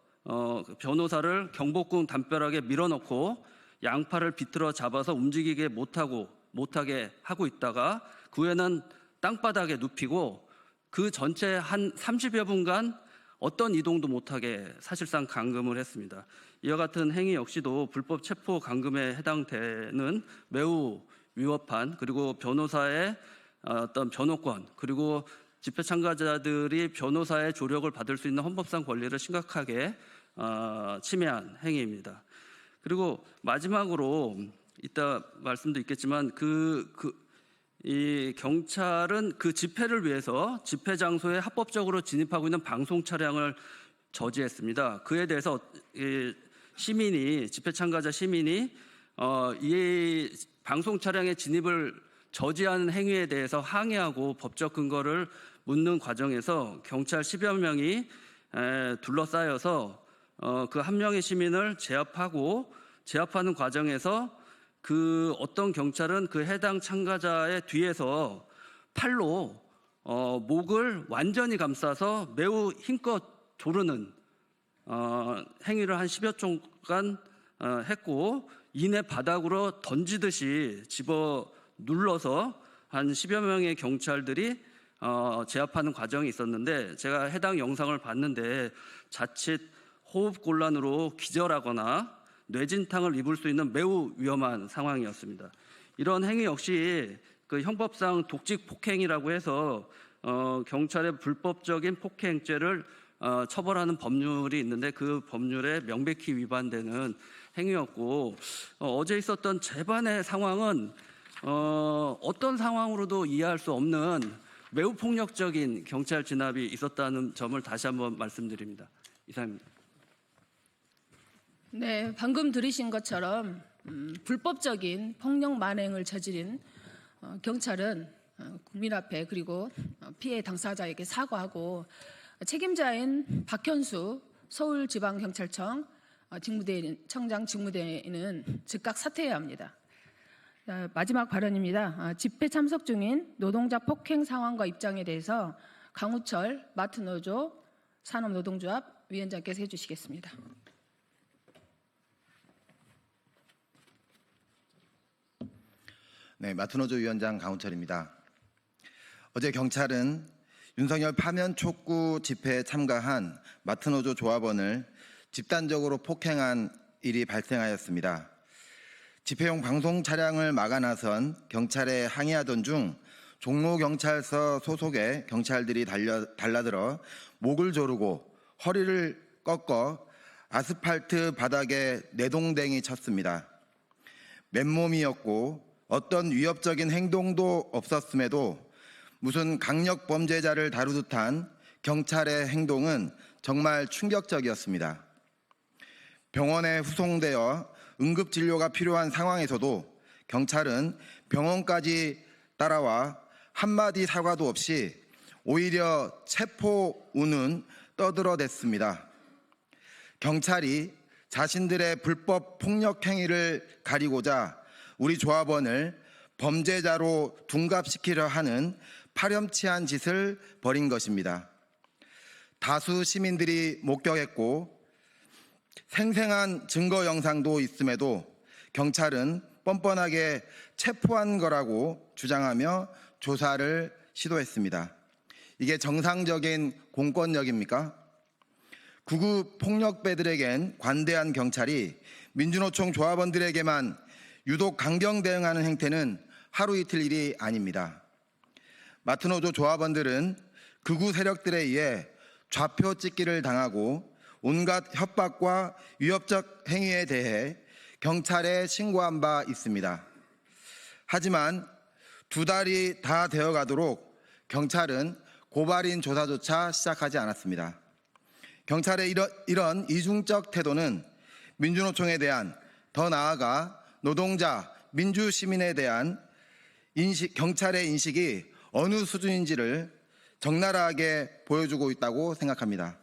변호사를 경복궁 담벼락에 밀어넣고 양팔을 비틀어 잡아서 움직이게 못하게 하고 있다가 그 후에는 땅바닥에 눕히고 그 전체 한 30여 분간 어떤 이동도 못하게 사실상 감금을 했습니다. 이와 같은 행위 역시도 불법 체포 감금에 해당되는 매우 위법한 그리고 변호사의 어떤 변호권 그리고 집회 참가자들이 변호사의 조력을 받을 수 있는 헌법상 권리를 심각하게 침해한 행위입니다. 그리고 마지막으로 이따 말씀도 있겠지만 이 경찰은 그 집회를 위해서 집회 장소에 합법적으로 진입하고 있는 방송 차량을 저지했습니다. 그에 대해서 집회 참가자 시민이 이 방송 차량의 진입을 저지하는 행위에 대해서 항의하고 법적 근거를 묻는 과정에서 경찰 10여 명이 둘러싸여서 그 한 명의 시민을 제압하는 과정에서 그 어떤 경찰은 그 해당 참가자의 뒤에서 팔로 목을 완전히 감싸서 매우 힘껏 조르는 행위를 한 10여 초간 했고 이내 바닥으로 던지듯이 집어 눌러서 한 10여 명의 경찰들이 제압하는 과정이 있었는데 제가 해당 영상을 봤는데 자칫 호흡곤란으로 기절하거나 뇌진탕을 입을 수 있는 매우 위험한 상황이었습니다. 이런 행위 역시 그 형법상 독직 폭행이라고 해서 경찰의 불법적인 폭행죄를 처벌하는 법률이 있는데 그 법률에 명백히 위반되는 행위였고 어제 있었던 재반의 상황은 어떤 상황으로도 이해할 수 없는 매우 폭력적인 경찰 진압이 있었다는 점을 다시 한번 말씀드립니다. 이상입니다. 네, 방금 들으신 것처럼 불법적인 폭력 만행을 저지른 경찰은 국민 앞에 그리고 피해 당사자에게 사과하고 책임자인 박현수 서울지방경찰청 청장 직무대리는 즉각 사퇴해야 합니다. 마지막 발언입니다. 집회 참석 중인 노동자 폭행 상황과 입장에 대해서 강우철 마트노조 산업노동조합 위원장께서 해주시겠습니다. 네, 마트노조 위원장 강우철입니다. 어제 경찰은 윤석열 파면 촉구 집회에 참가한 마트노조 조합원을 집단적으로 폭행한 일이 발생하였습니다. 집회용 방송 차량을 막아 나선 경찰에 항의하던 중 종로경찰서 소속의 경찰들이 달라들어 목을 조르고 허리를 꺾어 아스팔트 바닥에 내동댕이 쳤습니다. 맨몸이었고 어떤 위협적인 행동도 없었음에도 무슨 강력 범죄자를 다루듯한 경찰의 행동은 정말 충격적이었습니다. 병원에 후송되어 응급진료가 필요한 상황에서도 경찰은 병원까지 따라와 한마디 사과도 없이 오히려 체포운은 떠들어댔습니다. 경찰이 자신들의 불법 폭력 행위를 가리고자 우리 조합원을 범죄자로 둔갑시키려 하는 파렴치한 짓을 벌인 것입니다. 다수 시민들이 목격했고 생생한 증거 영상도 있음에도 경찰은 뻔뻔하게 체포한 거라고 주장하며 조사를 시도했습니다. 이게 정상적인 공권력입니까? 극우 폭력배들에겐 관대한 경찰이 민주노총 조합원들에게만 유독 강경 대응하는 행태는 하루 이틀 일이 아닙니다. 마트노조 조합원들은 극우 세력들에 의해 좌표 찍기를 당하고 온갖 협박과 위협적 행위에 대해 경찰에 신고한 바 있습니다. 하지만 2달이 다 되어가도록 경찰은 고발인 조사조차 시작하지 않았습니다. 경찰의 이런 이중적 태도는 민주노총에 대한, 더 나아가 노동자, 민주시민에 대한 경찰의 인식이 어느 수준인지를 적나라하게 보여주고 있다고 생각합니다.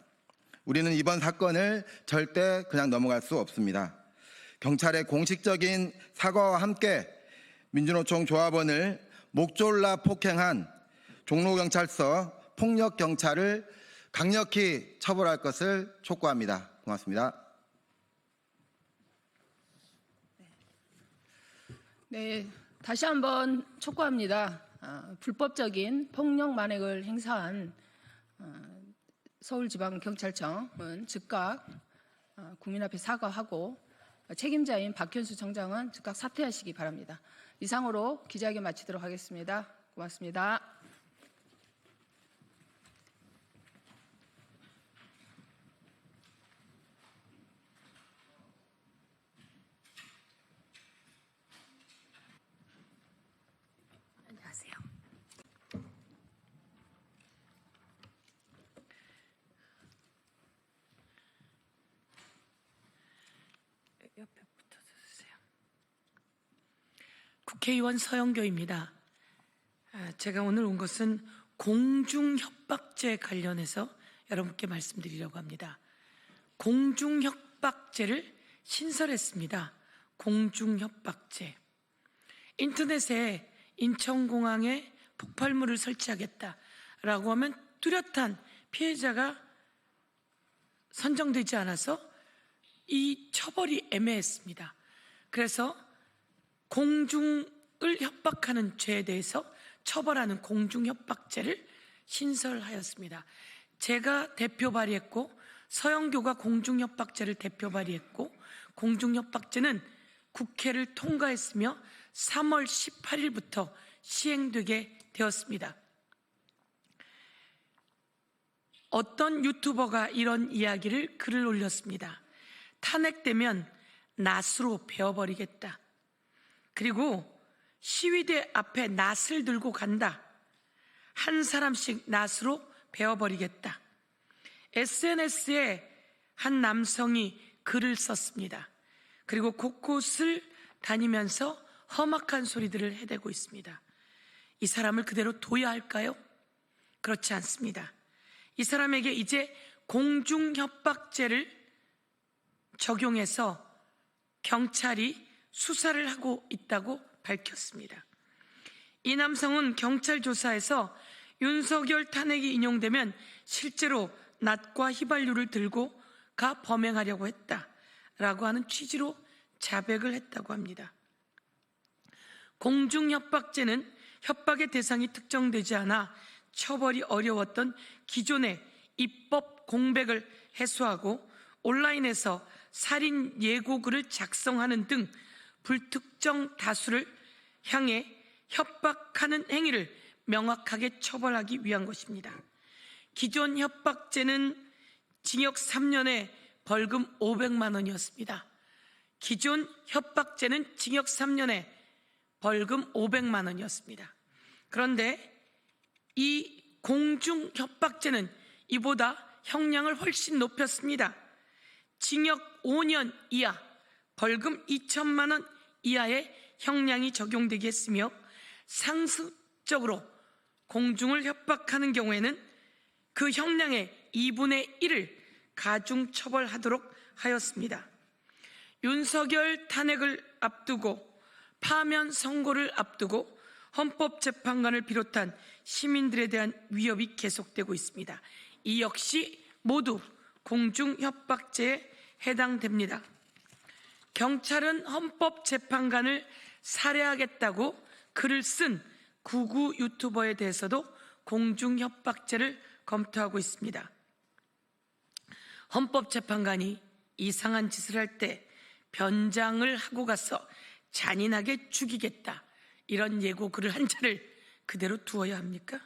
우리는 이번 사건을 절대 그냥 넘어갈 수 없습니다. 경찰의 공식적인 사과와 함께 민주노총 조합원을 목졸라 폭행한 종로경찰서 폭력경찰을 강력히 처벌할 것을 촉구합니다. 고맙습니다. 네, 다시 한번 촉구합니다. 불법적인 폭력 만행을 행사한 서울지방경찰청은 즉각 국민 앞에 사과하고 책임자인 박현수 청장은 즉각 사퇴하시기 바랍니다. 이상으로 기자회견 마치도록 하겠습니다. 고맙습니다. 안녕하세요. 옆에 붙어주세요. 국회의원 서영교입니다. 제가 오늘 온 것은 공중협박죄 관련해서 여러분께 말씀드리려고 합니다. 공중협박죄를 신설했습니다. 공중협박죄. 인터넷에 인천공항에 폭발물을 설치하겠다라고 하면 뚜렷한 피해자가 선정되지 않아서 이 처벌이 애매했습니다. 그래서 공중 협박하는 죄에 대해서 처벌하는 공중협박죄를 신설하였습니다. 제가 대표 발의했고 서영교가 공중협박죄를 대표 발의했고 공중협박죄는 국회를 통과했으며 3월 18일부터 시행되게 되었습니다. 어떤 유튜버가 이런 이야기를 글을 올렸습니다. 탄핵되면 낫으로 베어버리겠다. 그리고 시위대 앞에 낫을 들고 간다. 한 사람씩 낫으로 베어버리겠다. SNS에 한 남성이 글을 썼습니다. 그리고 곳곳을 다니면서 험악한 소리들을 해대고 있습니다. 이 사람을 그대로 둬야 할까요? 그렇지 않습니다. 이 사람에게 이제 공중협박죄를 적용해서 경찰이 수사를 하고 있다고 밝혔습니다. 이 남성은 경찰 조사에서 윤석열 탄핵이 인용되면 실제로 낫과 휘발유를 들고 가 범행하려고 했다라고 하는 취지로 자백을 했다고 합니다. 공중협박죄는 협박의 대상이 특정되지 않아 처벌이 어려웠던 기존의 입법 공백을 해소하고 온라인에서 살인 예고글을 작성하는 등 불특정 다수를 향해 협박하는 행위를 명확하게 처벌하기 위한 것입니다. 기존 협박죄는 징역 3년에 벌금 500만 원이었습니다. 기존 협박죄는 징역 3년에 벌금 500만 원이었습니다. 그런데 이 공중협박죄는 이보다 형량을 훨씬 높였습니다. 징역 5년 이하, 벌금 2천만 원 이하의 형량이 적용되게 했으며 상습적으로 공중을 협박하는 경우에는 그 형량의 2분의 1을 가중처벌하도록 하였습니다. 윤석열 탄핵을 앞두고 파면 선고를 앞두고 헌법재판관을 비롯한 시민들에 대한 위협이 계속되고 있습니다. 이 역시 모두 공중협박죄에 해당됩니다. 경찰은 헌법재판관을 살해하겠다고 글을 쓴 구구 유튜버에 대해서도 공중협박죄를 검토하고 있습니다. 헌법재판관이 이상한 짓을 할 때 변장을 하고 가서 잔인하게 죽이겠다, 이런 예고글을 한 자를 그대로 두어야 합니까?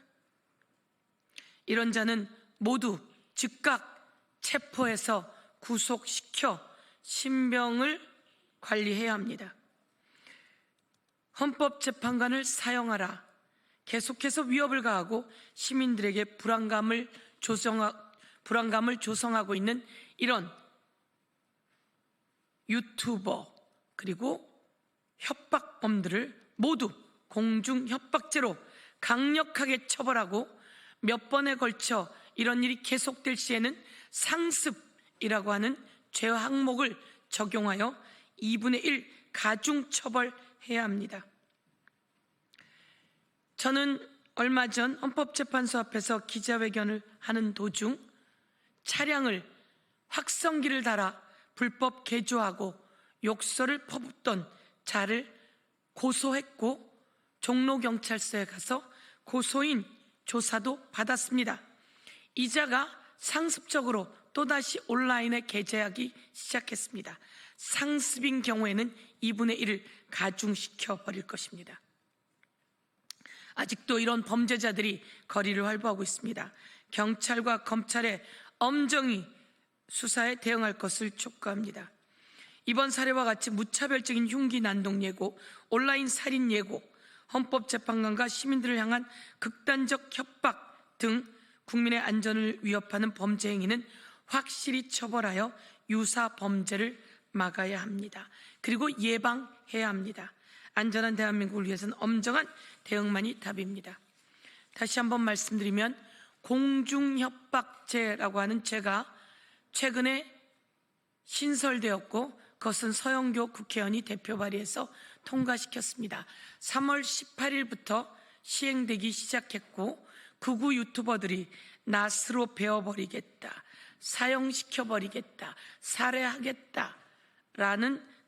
이런 자는 모두 즉각 체포해서 구속시켜 신병을 관리해야 합니다. 헌법재판관을 사형하라. 계속해서 위협을 가하고 시민들에게 불안감을 조성하고 있는 이런 유튜버 그리고 협박범들을 모두 공중협박죄로 강력하게 처벌하고 몇 번에 걸쳐 이런 일이 계속될 시에는 상습이라고 하는 죄 항목을 적용하여 2분의 1 가중처벌해야 합니다. 저는 얼마 전 헌법재판소 앞에서 기자회견을 하는 도중 차량을 확성기를 달아 불법 개조하고 욕설을 퍼붓던 자를 고소했고 종로경찰서에 가서 고소인 조사도 받았습니다. 이 자가 상습적으로 또다시 온라인에 게재하기 시작했습니다. 상습인 경우에는 2분의 1을 가중시켜 버릴 것입니다. 아직도 이런 범죄자들이 거리를 활보하고 있습니다. 경찰과 검찰의 엄정히 수사에 대응할 것을 촉구합니다. 이번 사례와 같이 무차별적인 흉기 난동 예고, 온라인 살인 예고, 헌법재판관과 시민들을 향한 극단적 협박 등 국민의 안전을 위협하는 범죄 행위는 확실히 처벌하여 유사 범죄를 막아야 합니다. 그리고 예방해야 합니다. 안전한 대한민국을 위해서는 엄정한 대응만이 답입니다. 다시 한번 말씀드리면 공중협박죄라고 하는 죄가 최근에 신설되었고 그것은 서영교 국회의원이 대표 발의해서 통과시켰습니다. 3월 18일부터 시행되기 시작했고 극우 유튜버들이 낫으로 베어버리겠다, 사형시켜버리겠다, 살해하겠다라는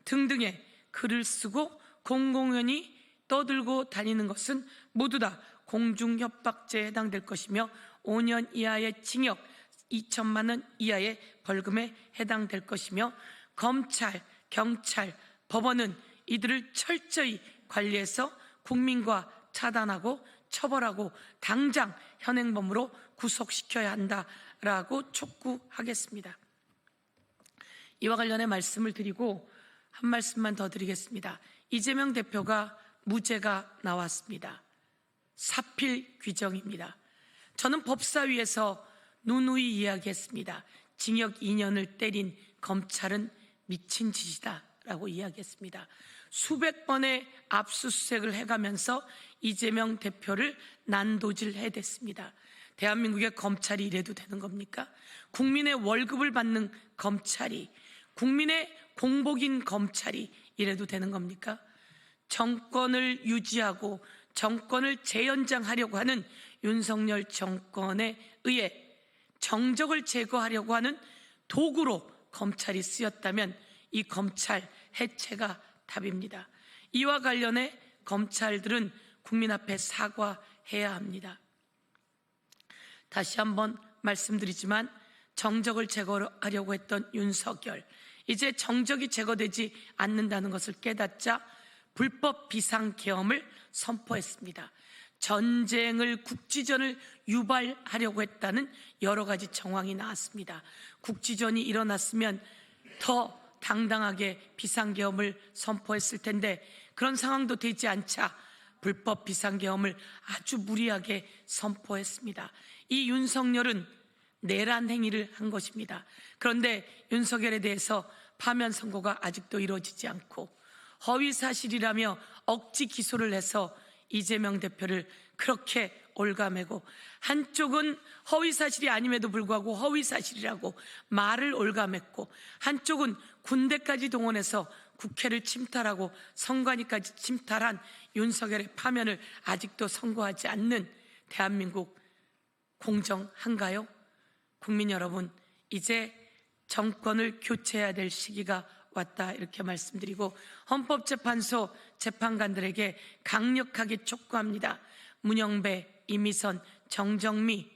등등의 글을 쓰고 공공연히 떠들고 다니는 것은 모두 다 공중협박죄에 해당될 것이며 5년 이하의 징역 2천만 원 이하의 벌금에 해당될 것이며 검찰, 경찰, 법원은 이들을 철저히 관리해서 국민과 차단하고 처벌하고 당장 현행범으로 구속시켜야 한다라고 촉구하겠습니다. 이와 관련해 말씀을 드리고 한 말씀만 더 드리겠습니다. 이재명 대표가 무죄가 나왔습니다. 사필 규정입니다. 저는 법사위에서 누누이 이야기했습니다. 징역 2년을 때린 검찰은 미친 짓이다라고 이야기했습니다. 수백 번의 압수수색을 해가면서 이재명 대표를 난도질해댔습니다. 대한민국의 검찰이 이래도 되는 겁니까? 국민의 월급을 받는 검찰이, 국민의 공복인 검찰이 이래도 되는 겁니까? 정권을 유지하고 정권을 재연장하려고 하는 윤석열 정권에 의해 정적을 제거하려고 하는 도구로 검찰이 쓰였다면 이 검찰 해체가 답입니다. 이와 관련해 검찰들은 국민 앞에 사과해야 합니다. 다시 한번 말씀드리지만 정적을 제거하려고 했던 윤석열, 이제 정적이 제거되지 않는다는 것을 깨닫자 불법 비상계엄을 선포했습니다. 전쟁을, 국지전을 유발하려고 했다는 여러 가지 정황이 나왔습니다. 국지전이 일어났으면 더 당당하게 비상계엄을 선포했을 텐데 그런 상황도 되지 않자 불법 비상계엄을 아주 무리하게 선포했습니다. 이 윤석열은 내란 행위를 한 것입니다. 그런데 윤석열에 대해서 파면 선고가 아직도 이루어지지 않고 허위사실이라며 억지 기소를 해서 이재명 대표를 그렇게 올가매고, 한쪽은 허위사실이 아님에도 불구하고 허위사실이라고 말을 올가맸고, 한쪽은 군대까지 동원해서 국회를 침탈하고 선관위까지 침탈한 윤석열의 파면을 아직도 선고하지 않는 대한민국 공정한가요? 국민 여러분, 이제 정권을 교체해야 될 시기가 왔다, 이렇게 말씀드리고 헌법재판소 재판관들에게 강력하게 촉구합니다. 문영배, 이미선, 정정미,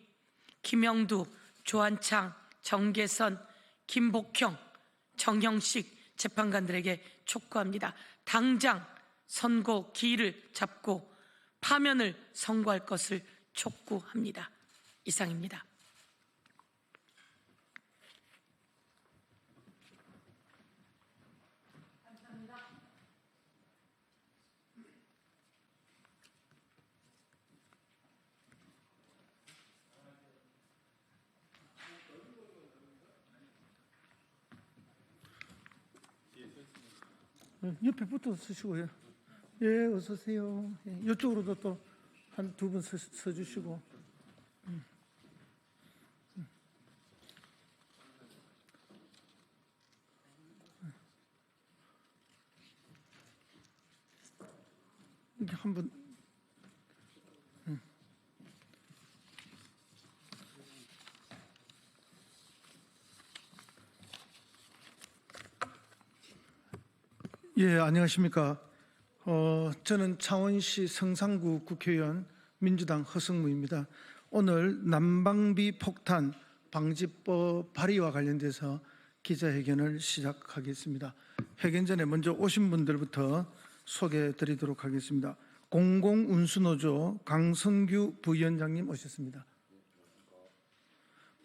김영두, 조한창, 정계선, 김복형, 정형식 재판관들에게 촉구합니다. 당장 선고 기일을 잡고 파면을 선고할 것을 촉구합니다. 이상입니다. 옆에 붙어 서시고요. 예, 어서 오세요. 예, 이쪽으로도 또 한 두 분 서주시고. 이렇게 한 분. 예, 안녕하십니까. 저는 창원시 성산구 국회의원 민주당 허승무입니다. 오늘 난방비 폭탄 방지법 발의와 관련돼서 기자회견을 시작하겠습니다. 회견 전에 먼저 오신 분들부터 소개해 드리도록 하겠습니다. 공공운수노조 강성규 부위원장님 오셨습니다.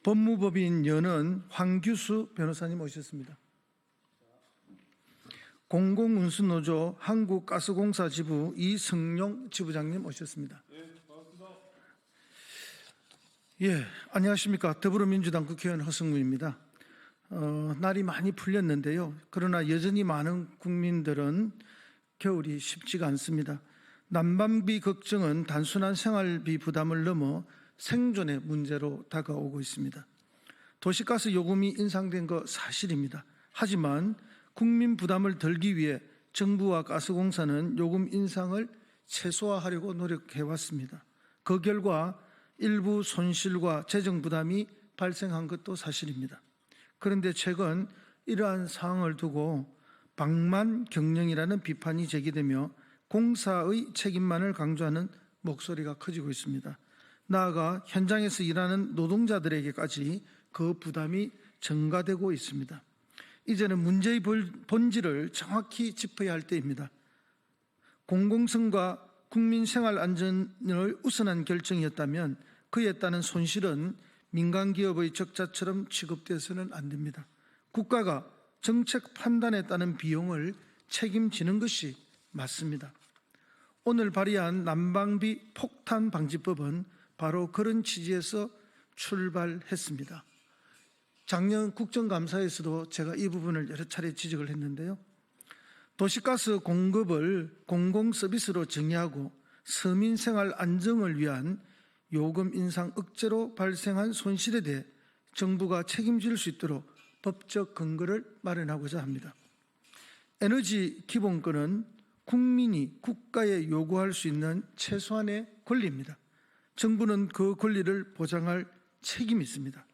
법무법인 연은 황규수 변호사님 오셨습니다. 공공운수노조 한국가스공사 지부 이승용 지부장님 오셨습니다. 예, 안녕하십니까. 더불어민주당 국회의원 허승무입니다. 날이 많이 풀렸는데요. 그러나 여전히 많은 국민들은 겨울이 쉽지가 않습니다. 난방비 걱정은 단순한 생활비 부담을 넘어 생존의 문제로 다가오고 있습니다. 도시가스 요금이 인상된 거 사실입니다. 하지만 국민 부담을 덜기 위해 정부와 가스공사는 요금 인상을 최소화하려고 노력해왔습니다. 그 결과 일부 손실과 재정 부담이 발생한 것도 사실입니다. 그런데 최근 이러한 상황을 두고 방만 경영이라는 비판이 제기되며 공사의 책임만을 강조하는 목소리가 커지고 있습니다. 나아가 현장에서 일하는 노동자들에게까지 그 부담이 증가되고 있습니다. 이제는 문제의 본질을 정확히 짚어야 할 때입니다. 공공성과 국민 생활 안전을 우선한 결정이었다면 그에 따른 손실은 민간 기업의 적자처럼 취급되어서는 안 됩니다. 국가가 정책 판단에 따른 비용을 책임지는 것이 맞습니다. 오늘 발의한 난방비 폭탄 방지법은 바로 그런 취지에서 출발했습니다. 작년 국정감사에서도 제가 이 부분을 여러 차례 지적을 했는데요. 도시가스 공급을 공공서비스로 정의하고 서민 생활 안정을 위한 요금 인상 억제로 발생한 손실에 대해 정부가 책임질 수 있도록 법적 근거를 마련하고자 합니다. 에너지 기본권은 국민이 국가에 요구할 수 있는 최소한의 권리입니다. 정부는 그 권리를 보장할 책임이 있습니다.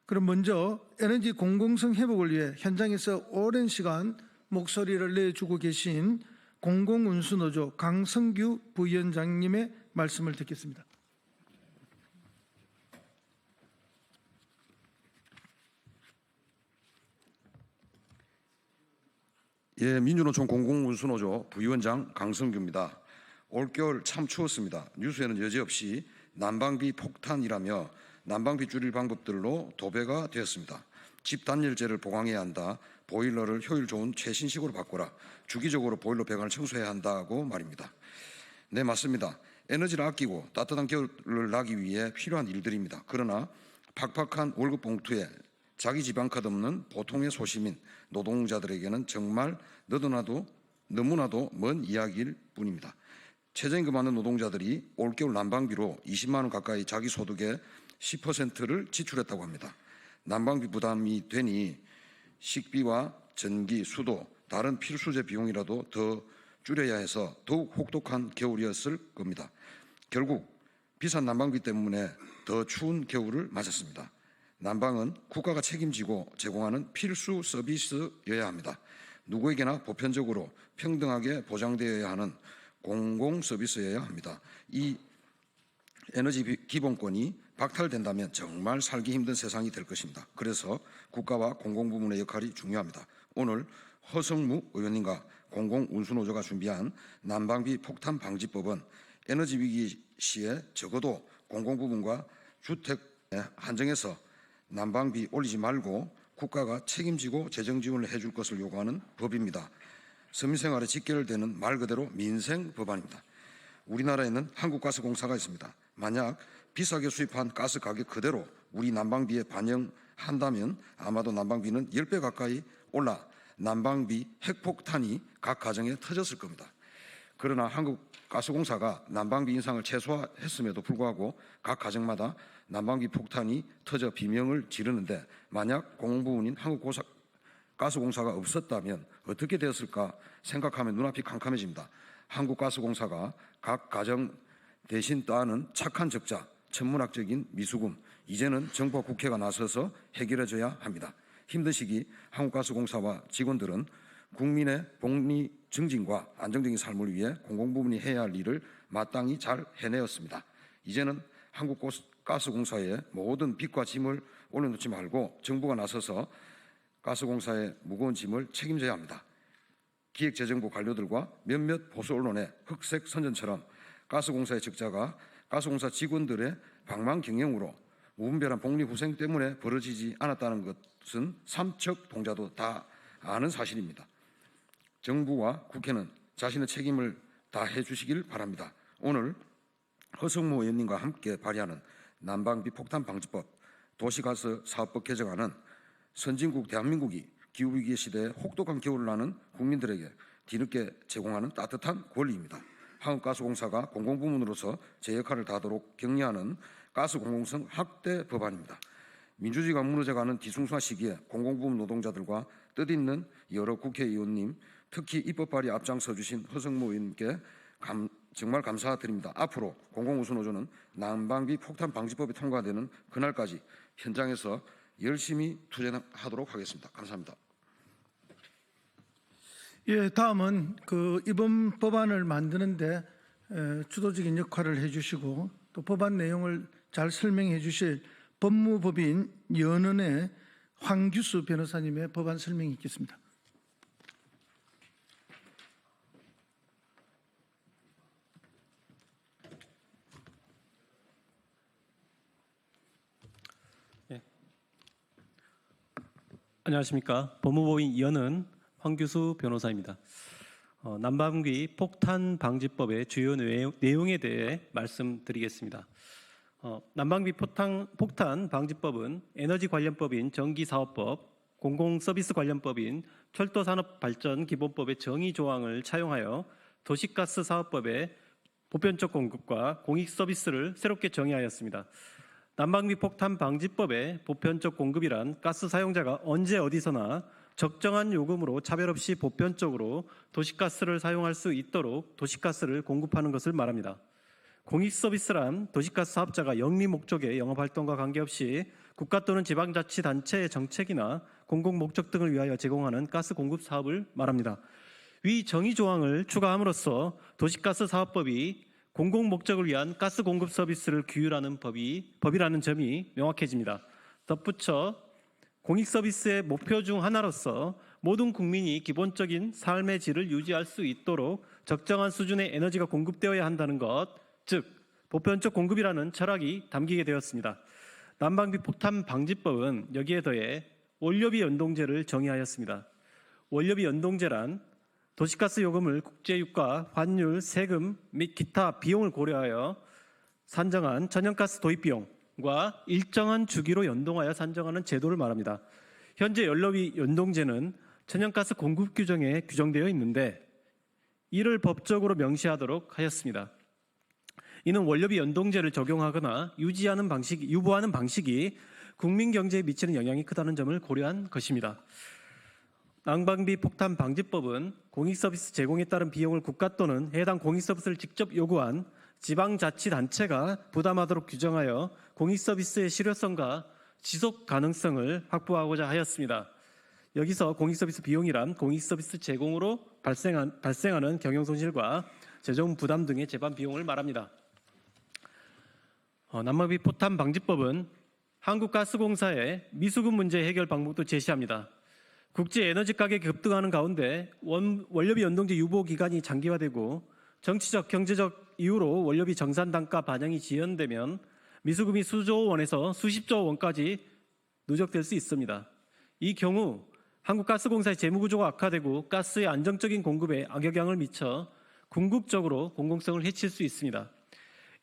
그럼 먼저 에너지 공공성 회복을 위해 현장에서 오랜 시간 목소리를 내주고 계신 공공운수노조 강성규 부위원장님의 말씀을 듣겠습니다. 예, 민주노총 공공운수노조 부위원장 강성규입니다. 올겨울 참 추웠습니다. 뉴스에는 여지없이 난방비 폭탄이라며 난방비 줄일 방법들로 도배가 되었습니다. 집 단열재를 보강해야 한다. 보일러를 효율 좋은 최신식으로 바꿔라. 주기적으로 보일러 배관을 청소해야 한다고 말입니다. 네, 맞습니다. 에너지를 아끼고 따뜻한 겨울을 나기 위해 필요한 일들입니다. 그러나 팍팍한 월급 봉투에 자기 집 한 칸 없는 보통의 소시민 노동자들에게는 정말 너무나도 먼 이야기일 뿐입니다. 최저임금 받는 노동자들이 올겨울 난방비로 20만 원 가까이 자기 소득의 10%를 지출했다고 합니다. 난방비 부담이 되니 식비와 전기, 수도, 다른 필수재 비용이라도 더 줄여야 해서 더욱 혹독한 겨울이었을 겁니다. 결국 비싼 난방비 때문에 더 추운 겨울을 맞았습니다. 난방은 국가가 책임지고 제공하는 필수 서비스여야 합니다. 누구에게나 보편적으로 평등하게 보장되어야 하는 공공 서비스여야 합니다. 이 에너지 기본권이 박탈된다면 정말 살기 힘든 세상이 될 것입니다. 그래서 국가와 공공부문의 역할이 중요합니다. 오늘 허성무 의원님과 공공운수노조가 준비한 난방비 폭탄 방지법은 에너지 위기 시에 적어도 공공부문과 주택에 한정해서 난방비 올리지 말고 국가가 책임지고 재정지원을 해줄 것을 요구하는 법입니다. 서민생활에 직결되는 말 그대로 민생 법안입니다. 우리나라에는 한국가스공사가 있습니다. 만약 비싸게 수입한 가스 가격 그대로 우리 난방비에 반영한다면 아마도 난방비는 10배 가까이 올라 난방비 핵폭탄이 각 가정에 터졌을 겁니다. 그러나 한국가스공사가 난방비 인상을 최소화했음에도 불구하고 각 가정마다 난방비 폭탄이 터져 비명을 지르는데 만약 공공부문인 한국가스공사가 없었다면 어떻게 되었을까 생각하면 눈앞이 캄캄해집니다. 한국가스공사가 각 가정 대신 떠안은 착한 적자, 천문학적인 미수금, 이제는 정부와 국회가 나서서 해결해줘야 합니다. 힘든 시기 한국가스공사와 직원들은 국민의 복리 증진과 안정적인 삶을 위해 공공부문이 해야 할 일을 마땅히 잘 해내었습니다. 이제는 한국가스공사의 모든 빚과 짐을 올려놓지 말고 정부가 나서서 가스공사의 무거운 짐을 책임져야 합니다. 기획재정부 관료들과 몇몇 보수 언론의 흑색 선전처럼 가스공사의 적자가 가스공사 직원들의 방망 경영으로 무분별한 복리후생 때문에 벌어지지 않았다는 것은 삼척동자도 다 아는 사실입니다. 정부와 국회는 자신의 책임을 다해 주시길 바랍니다. 오늘 허성무 의원님과 함께 발의하는 난방비 폭탄 방지법, 도시가스 사업법 개정안은 선진국 대한민국이 기후위기 시대에 혹독한 겨울을 나는 국민들에게 뒤늦게 제공하는 따뜻한 권리입니다. 한국가스공사가 공공부문으로서 제 역할을 다하도록 격려하는 가스 공공성 확대 법안입니다. 민주주의가 무너져가는 뒤숭숭한 시기에 공공부문 노동자들과 뜻있는 여러 국회의원님, 특히 입법 발의 앞장서 주신 허성무 의원님께 정말 감사드립니다. 앞으로 공공운수노조는 난방비 폭탄 방지법이 통과되는 그날까지 현장에서 열심히 투쟁하도록 하겠습니다. 감사합니다. 예, 다음은 이번 법안을 만드는데 주도적인 역할을 해주시고 또 법안 내용을 잘 설명해 주실 법무법인 연은의 황규수 변호사님의 법안 설명이 있겠습니다. 안녕하십니까. 법무법인 연은 황규수 변호사입니다. 난방비 폭탄 방지법의 주요 내용에 대해 말씀드리겠습니다. 난방비 폭탄 방지법은 에너지 관련법인 전기사업법, 공공서비스 관련법인 철도산업발전기본법의 정의 조항을 차용하여 도시가스 사업법의 보편적 공급과 공익서비스를 새롭게 정의하였습니다. 난방비 폭탄 방지법의 보편적 공급이란 가스 사용자가 언제 어디서나 적정한 요금으로 차별 없이 보편적으로 도시가스를 사용할 수 있도록 도시가스를 공급하는 것을 말합니다. 공익서비스란 도시가스 사업자가 영리 목적의 영업활동과 관계없이 국가 또는 지방자치단체의 정책이나 공공목적 등을 위하여 제공하는 가스 공급 사업을 말합니다. 위 정의 조항을 추가함으로써 도시가스 사업법이 공공목적을 위한 가스 공급 서비스를 규율하는 법이라는 점이 명확해집니다. 덧붙여 공익서비스의 목표 중 하나로서 모든 국민이 기본적인 삶의 질을 유지할 수 있도록 적정한 수준의 에너지가 공급되어야 한다는 것, 즉 보편적 공급이라는 철학이 담기게 되었습니다. 난방비 폭탄 방지법은 여기에 더해 원료비 연동제를 정의하였습니다. 원료비 연동제란 도시가스 요금을 국제유가, 환율, 세금 및 기타 비용을 고려하여 산정한 천연가스 도입 비용과 일정한 주기로 연동하여 산정하는 제도를 말합니다. 현재 연료비 연동제는 천연가스 공급 규정에 규정되어 있는데 이를 법적으로 명시하도록 하였습니다. 이는 원료비 연동제를 적용하거나 유보하는 방식이 국민 경제에 미치는 영향이 크다는 점을 고려한 것입니다. 난방비 폭탄 방지법은 공익서비스 제공에 따른 비용을 국가 또는 해당 공익서비스를 직접 요구한 지방자치단체가 부담하도록 규정하여 공익서비스의 실효성과 지속 가능성을 확보하고자 하였습니다. 여기서 공익서비스 비용이란 공익서비스 제공으로 발생하는 경영손실과 재정 부담 등의 제반 비용을 말합니다. 난방비 폭탄 방지법은 한국가스공사의 미수급 문제 해결 방법도 제시합니다. 국제 에너지 가격이 급등하는 가운데 원료비 연동제 유보 기간이 장기화되고 정치적, 경제적 이유로 원료비 정산 단가 반영이 지연되면 미수금이 수조 원에서 수십조 원까지 누적될 수 있습니다. 이 경우 한국가스공사의 재무구조가 악화되고 가스의 안정적인 공급에 악영향을 미쳐 궁극적으로 공공성을 해칠 수 있습니다.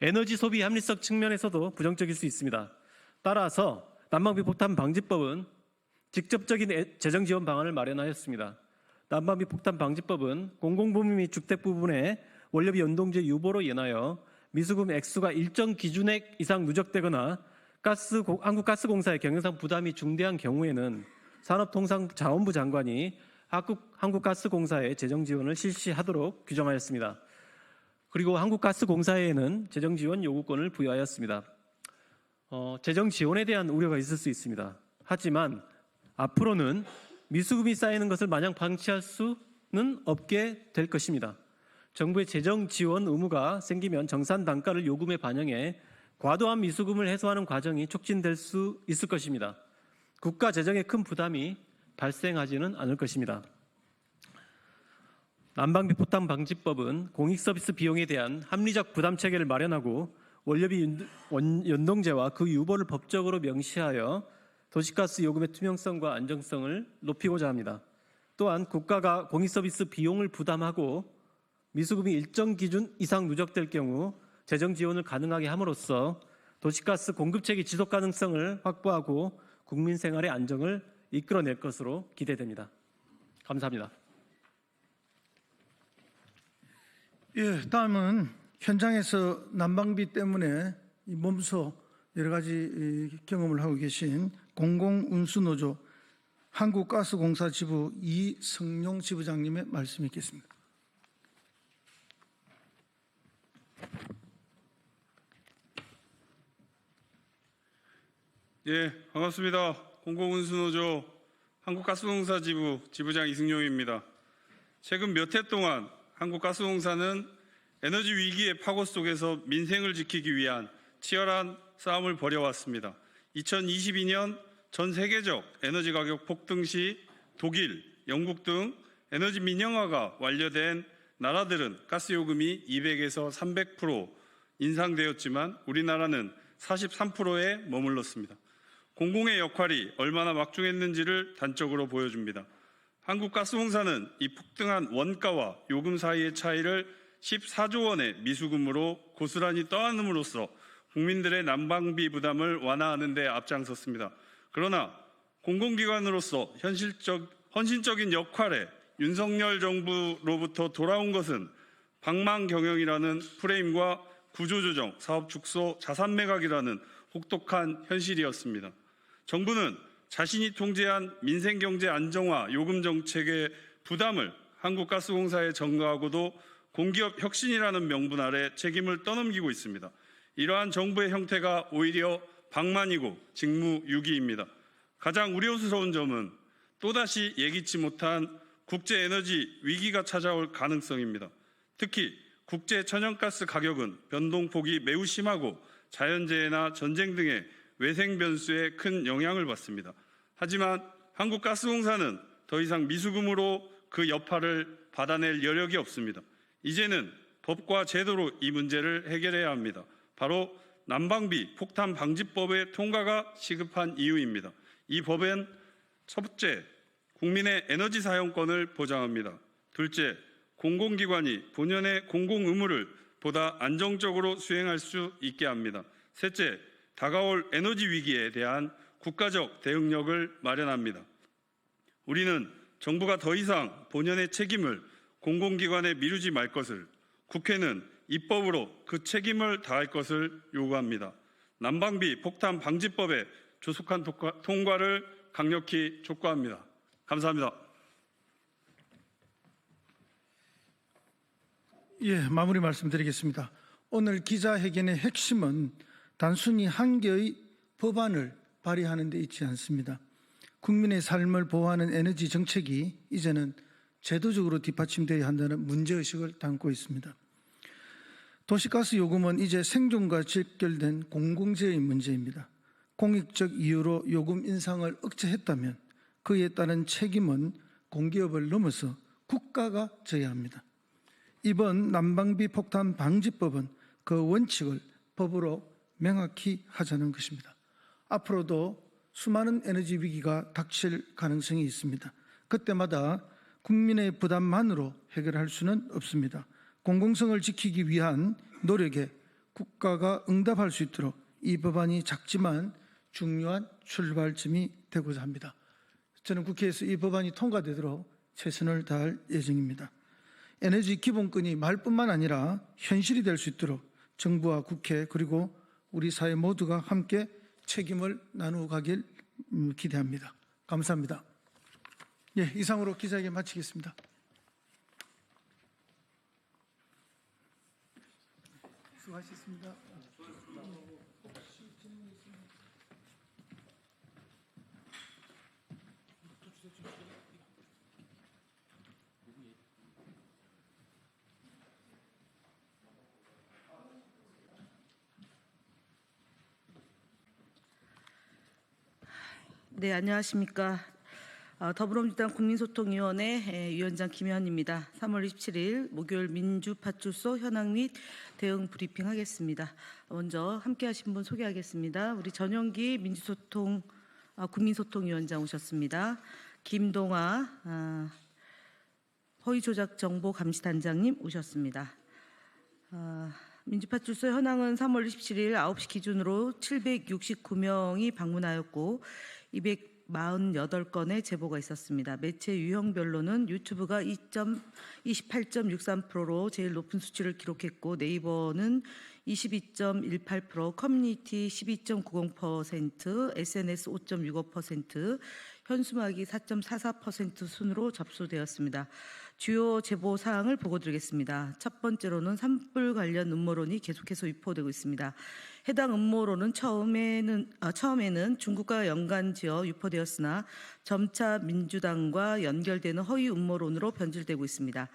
에너지 소비 합리성 측면에서도 부정적일 수 있습니다. 따라서 난방비 폭탄 방지법은 직접적인 재정 지원 방안을 마련하였습니다. 난방비 폭탄 방지법은 공공부문 및 주택 부분의 원료비 연동제 유보로 인하여 미수금 액수가 일정 기준액 이상 누적되거나 한국가스공사의 경영상 부담이 중대한 경우에는 산업통상자원부 장관이 한국가스공사에 재정 지원을 실시하도록 규정하였습니다. 그리고 한국가스공사에는 재정 지원 요구권을 부여하였습니다. 재정 지원에 대한 우려가 있을 수 있습니다. 하지만 앞으로는 미수금이 쌓이는 것을 마냥 방치할 수는 없게 될 것입니다. 정부의 재정 지원 의무가 생기면 정산 단가를 요금에 반영해 과도한 미수금을 해소하는 과정이 촉진될 수 있을 것입니다. 국가 재정에 큰 부담이 발생하지는 않을 것입니다. 난방비 폭탄 방지법은 공익서비스 비용에 대한 합리적 부담 체계를 마련하고 원료비 연동제와 그 유보를 법적으로 명시하여 도시가스 요금의 투명성과 안정성을 높이고자 합니다. 또한 국가가 공익서비스 비용을 부담하고 미수금이 일정 기준 이상 누적될 경우 재정 지원을 가능하게 함으로써 도시가스 공급체계 지속 가능성을 확보하고 국민 생활의 안정을 이끌어낼 것으로 기대됩니다. 감사합니다. 예, 다음은 현장에서 난방비 때문에 몸소 여러 가지 경험을 하고 계신 공공운수노조 한국가스공사 지부 이성용 지부장님의 말씀이 있겠습니다. 예, 반갑습니다. 공공운수노조 한국가스공사 지부 지부장 이승용입니다. 최근 몇 해 동안 한국가스공사는 에너지 위기의 파고 속에서 민생을 지키기 위한 치열한 싸움을 벌여왔습니다. 2022년 전 세계적 에너지 가격 폭등 시 독일, 영국 등 에너지 민영화가 완료된 나라들은 가스 요금이 200에서 300% 인상되었지만 우리나라는 43%에 머물렀습니다. 공공의 역할이 얼마나 막중했는지를 단적으로 보여줍니다. 한국가스공사는 이 폭등한 원가와 요금 사이의 차이를 14조 원의 미수금으로 고스란히 떠안음으로써 국민들의 난방비 부담을 완화하는 데 앞장섰습니다. 그러나 공공기관으로서 헌신적인 역할에 윤석열 정부로부터 돌아온 것은 방망경영이라는 프레임과 구조조정, 사업 축소, 자산 매각이라는 혹독한 현실이었습니다. 정부는 자신이 통제한 민생경제 안정화 요금 정책의 부담을 한국가스공사에 전가하고도 공기업 혁신이라는 명분 아래 책임을 떠넘기고 있습니다. 이러한 정부의 형태가 오히려 방만이고 직무유기입니다. 가장 우려스러운 점은 또다시 예기치 못한 국제 에너지 위기가 찾아올 가능성입니다. 특히 국제 천연가스 가격은 변동폭이 매우 심하고 자연재해나 전쟁 등의 외생 변수에 큰 영향을 받습니다. 하지만 한국가스공사는 더 이상 미수금으로 그 여파를 받아낼 여력이 없습니다. 이제는 법과 제도로 이 문제를 해결해야 합니다. 바로 난방비 폭탄 방지법의 통과가 시급한 이유입니다. 이 법은 첫째, 국민의 에너지 사용권을 보장합니다. 둘째, 공공기관이 본연의 공공 의무를 보다 안정적으로 수행할 수 있게 합니다. 셋째, 다가올 에너지 위기에 대한 국가적 대응력을 마련합니다. 우리는 정부가 더 이상 본연의 책임을 공공기관에 미루지 말 것을, 국회는 입법으로 그 책임을 다할 것을 요구합니다. 난방비 폭탄 방지법의 조속한 통과를 강력히 촉구합니다. 감사합니다. 예, 마무리 말씀드리겠습니다. 오늘 기자회견의 핵심은 단순히 한 개의 법안을 발의하는 데 있지 않습니다. 국민의 삶을 보호하는 에너지 정책이 이제는 제도적으로 뒷받침되어야 한다는 문제의식을 담고 있습니다. 도시가스 요금은 이제 생존과 직결된 공공재의 문제입니다. 공익적 이유로 요금 인상을 억제했다면 그에 따른 책임은 공기업을 넘어서 국가가 져야 합니다. 이번 난방비 폭탄 방지법은 그 원칙을 법으로 명확히 하자는 것입니다. 앞으로도 수많은 에너지 위기가 닥칠 가능성이 있습니다. 그때마다 국민의 부담만으로 해결할 수는 없습니다. 공공성을 지키기 위한 노력에 국가가 응답할 수 있도록 이 법안이 작지만 중요한 출발점이 되고자 합니다. 저는 국회에서 이 법안이 통과되도록 최선을 다할 예정입니다. 에너지 기본권이 말뿐만 아니라 현실이 될 수 있도록 정부와 국회 그리고 우리 사회 모두가 함께 책임을 나누어 가길 기대합니다. 감사합니다. 예, 이상으로 기자회견 마치겠습니다. 수고하셨습니다. 네, 안녕하십니까. 더불어민주당 국민소통위원회 위원장 김현입니다. 3월 27일 목요일 민주파출소 현황 및 대응 브리핑하겠습니다. 먼저 함께하신 분 소개하겠습니다. 우리 전용기 국민소통위원장 오셨습니다. 김동아 허위조작정보감시단장님 오셨습니다. 민주파출소 현황은 3월 27일 9시 기준으로 769명이 방문하였고 248건의 제보가 있었습니다. 매체 유형별로는 유튜브가 28.63%로 제일 높은 수치를 기록했고 네이버는 22.18%, 커뮤니티 12.90%, SNS 5.65%, 현수막이 4.44% 순으로 접수되었습니다. 주요 제보 사항을 보고드리겠습니다. 첫 번째로는 산불 관련 음모론이 계속해서 유포되고 있습니다. 해당 음모론은 처음에는 중국과 연관지어 유포되었으나 점차 민주당과 연결되는 허위 음모론으로 변질되고 있습니다.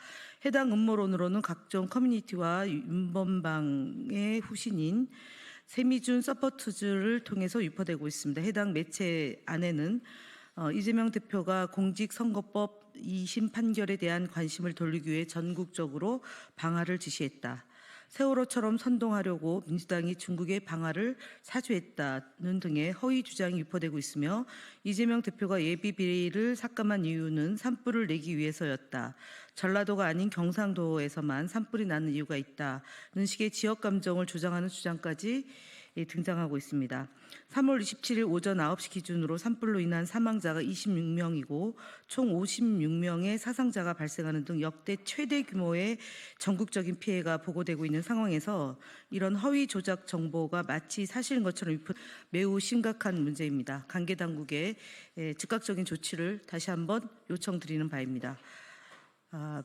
해당 음모론으로는 각종 커뮤니티와 윤범방의 후신인 세미준 서포터즈를 통해서 유포되고 있습니다. 해당 매체 안에는 이재명 대표가 공직선거법 2심 판결에 대한 관심을 돌리기 위해 전국적으로 방화를 지시했다. 세월호처럼 선동하려고 민주당이 중국의 방화를 사주했다는 등의 허위 주장이 유포되고 있으며 이재명 대표가 예비비리를 삭감한 이유는 산불을 내기 위해서였다. 전라도가 아닌 경상도에서만 산불이 나는 이유가 있다는 식의 지역 감정을 조장하는 주장까지 등장하고 있습니다. 3월 27일 오전 9시 기준으로 산불로 인한 사망자가 26명이고 총 56명의 사상자가 발생하는 등 역대 최대 규모의 전국적인 피해가 보고되고 있는 상황에서 이런 허위 조작 정보가 마치 사실인 것처럼 매우 심각한 문제입니다. 관계 당국의 즉각적인 조치를 다시 한번 요청드리는 바입니다.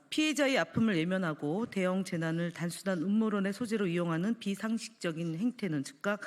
피해자의 아픔을 외면하고 대형 재난을 단순한 음모론의 소재로 이용하는 비상식적인 행태는 즉각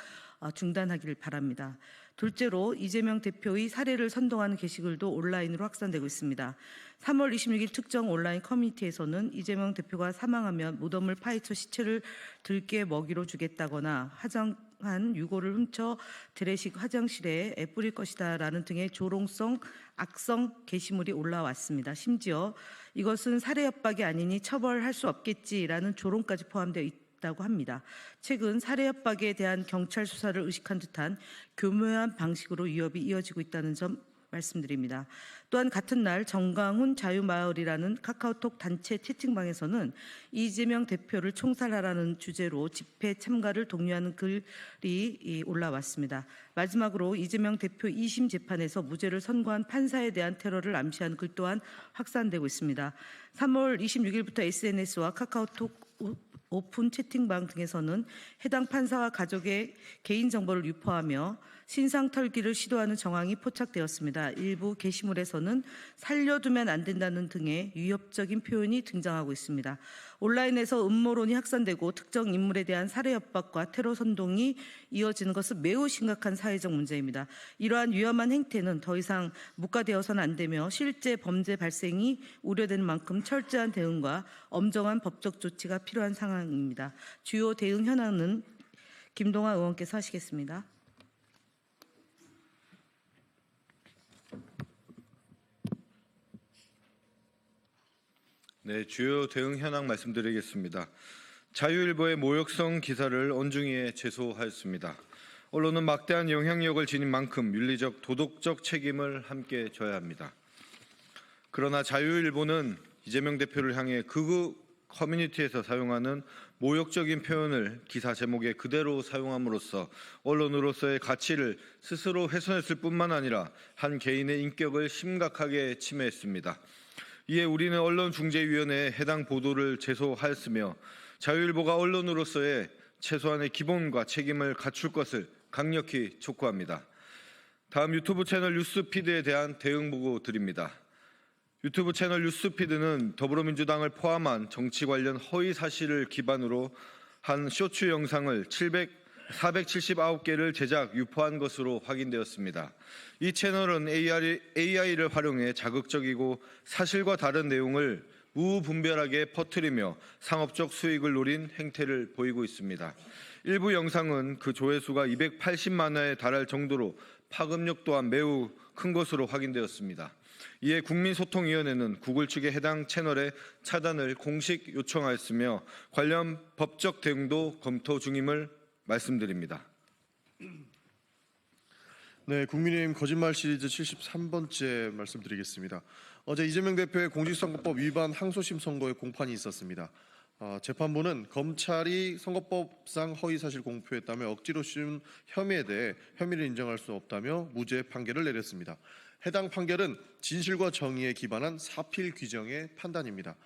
중단하기를 바랍니다. 둘째로 이재명 대표의 사례를 선동하는 게시글도 온라인으로 확산되고 있습니다. 3월 26일 특정 온라인 커뮤니티에서는 이재명 대표가 사망하면 무덤을 파헤쳐 시체를 들깨 먹이로 주겠다거나 화장한 유골을 훔쳐 드레식 화장실에 뿌릴 것이다라는 등의 조롱성 악성 게시물이 올라왔습니다. 심지어 이것은 살해 협박이 아니니 처벌할 수 없겠지라는 조롱까지 포함되어 있다고 합니다. 최근 살해 협박에 대한 경찰 수사를 의식한 듯한 교묘한 방식으로 위협이 이어지고 있다는 점 말씀드립니다. 또한 같은 날 정강훈 자유마을이라는 카카오톡 단체 채팅방에서는 이재명 대표를 총살하라는 주제로 집회 참가를 독려하는 글이 올라왔습니다. 마지막으로 이재명 대표 2심 재판에서 무죄를 선고한 판사에 대한 테러를 암시하는 글 또한 확산되고 있습니다. 3월 26일부터 SNS와 카카오톡 오픈 채팅방 등에서는 해당 판사와 가족의 개인정보를 유포하며 신상 털기를 시도하는 정황이 포착되었습니다. 일부 게시물에서는 살려두면 안 된다는 등의 위협적인 표현이 등장하고 있습니다. 온라인에서 음모론이 확산되고 특정 인물에 대한 살해 협박과 테러 선동이 이어지는 것은 매우 심각한 사회적 문제입니다. 이러한 위험한 행태는 더 이상 묵과되어서는 안 되며 실제 범죄 발생이 우려되는 만큼 철저한 대응과 엄정한 법적 조치가 필요한 상황입니다. 주요 대응 현안은 김동완 의원께서 하시겠습니다. 네, 주요 대응 현황 말씀드리겠습니다. 자유일보의 모욕성 기사를 언중위에 제소하였습니다. 언론은 막대한 영향력을 지닌 만큼 윤리적, 도덕적 책임을 함께 져야 합니다. 그러나 자유일보는 이재명 대표를 향해 극우 커뮤니티에서 사용하는 모욕적인 표현을 기사 제목에 그대로 사용함으로써 언론으로서의 가치를 스스로 훼손했을 뿐만 아니라 한 개인의 인격을 심각하게 침해했습니다. 이에 우리는 언론중재위원회에 해당 보도를 제소하였으며 자유일보가 언론으로서의 최소한의 기본과 책임을 갖출 것을 강력히 촉구합니다. 다음 유튜브 채널 뉴스피드에 대한 대응 보고 드립니다. 유튜브 채널 뉴스피드는 더불어민주당을 포함한 정치 관련 허위 사실을 기반으로 한 쇼츠 영상을 479개를 제작, 유포한 것으로 확인되었습니다. 이 채널은 AI를 활용해 자극적이고 사실과 다른 내용을 무분별하게 퍼뜨리며 상업적 수익을 노린 행태를 보이고 있습니다. 일부 영상은 그 조회수가 280만 회에 달할 정도로 파급력 또한 매우 큰 것으로 확인되었습니다. 이에 국민소통위원회는 구글 측에 해당 채널의 차단을 공식 요청하였으며 관련 법적 대응도 검토 중임을 말씀드립니다. 네, 국민의힘 거짓말 시리즈 73번째 말씀드리겠습니다. 어제 이재명 대표의 공직선거법 위반 항소심 선고에 공판이 있었습니다. 재판부는 검찰이 선거법상 허위사실 공표했다며 억지로 씌운 혐의에 대해 혐의를 인정할 수 없다며 무죄 판결을 내렸습니다. 해당 판결은 진실과 정의에 기반한 사필 규정의 판단입니다.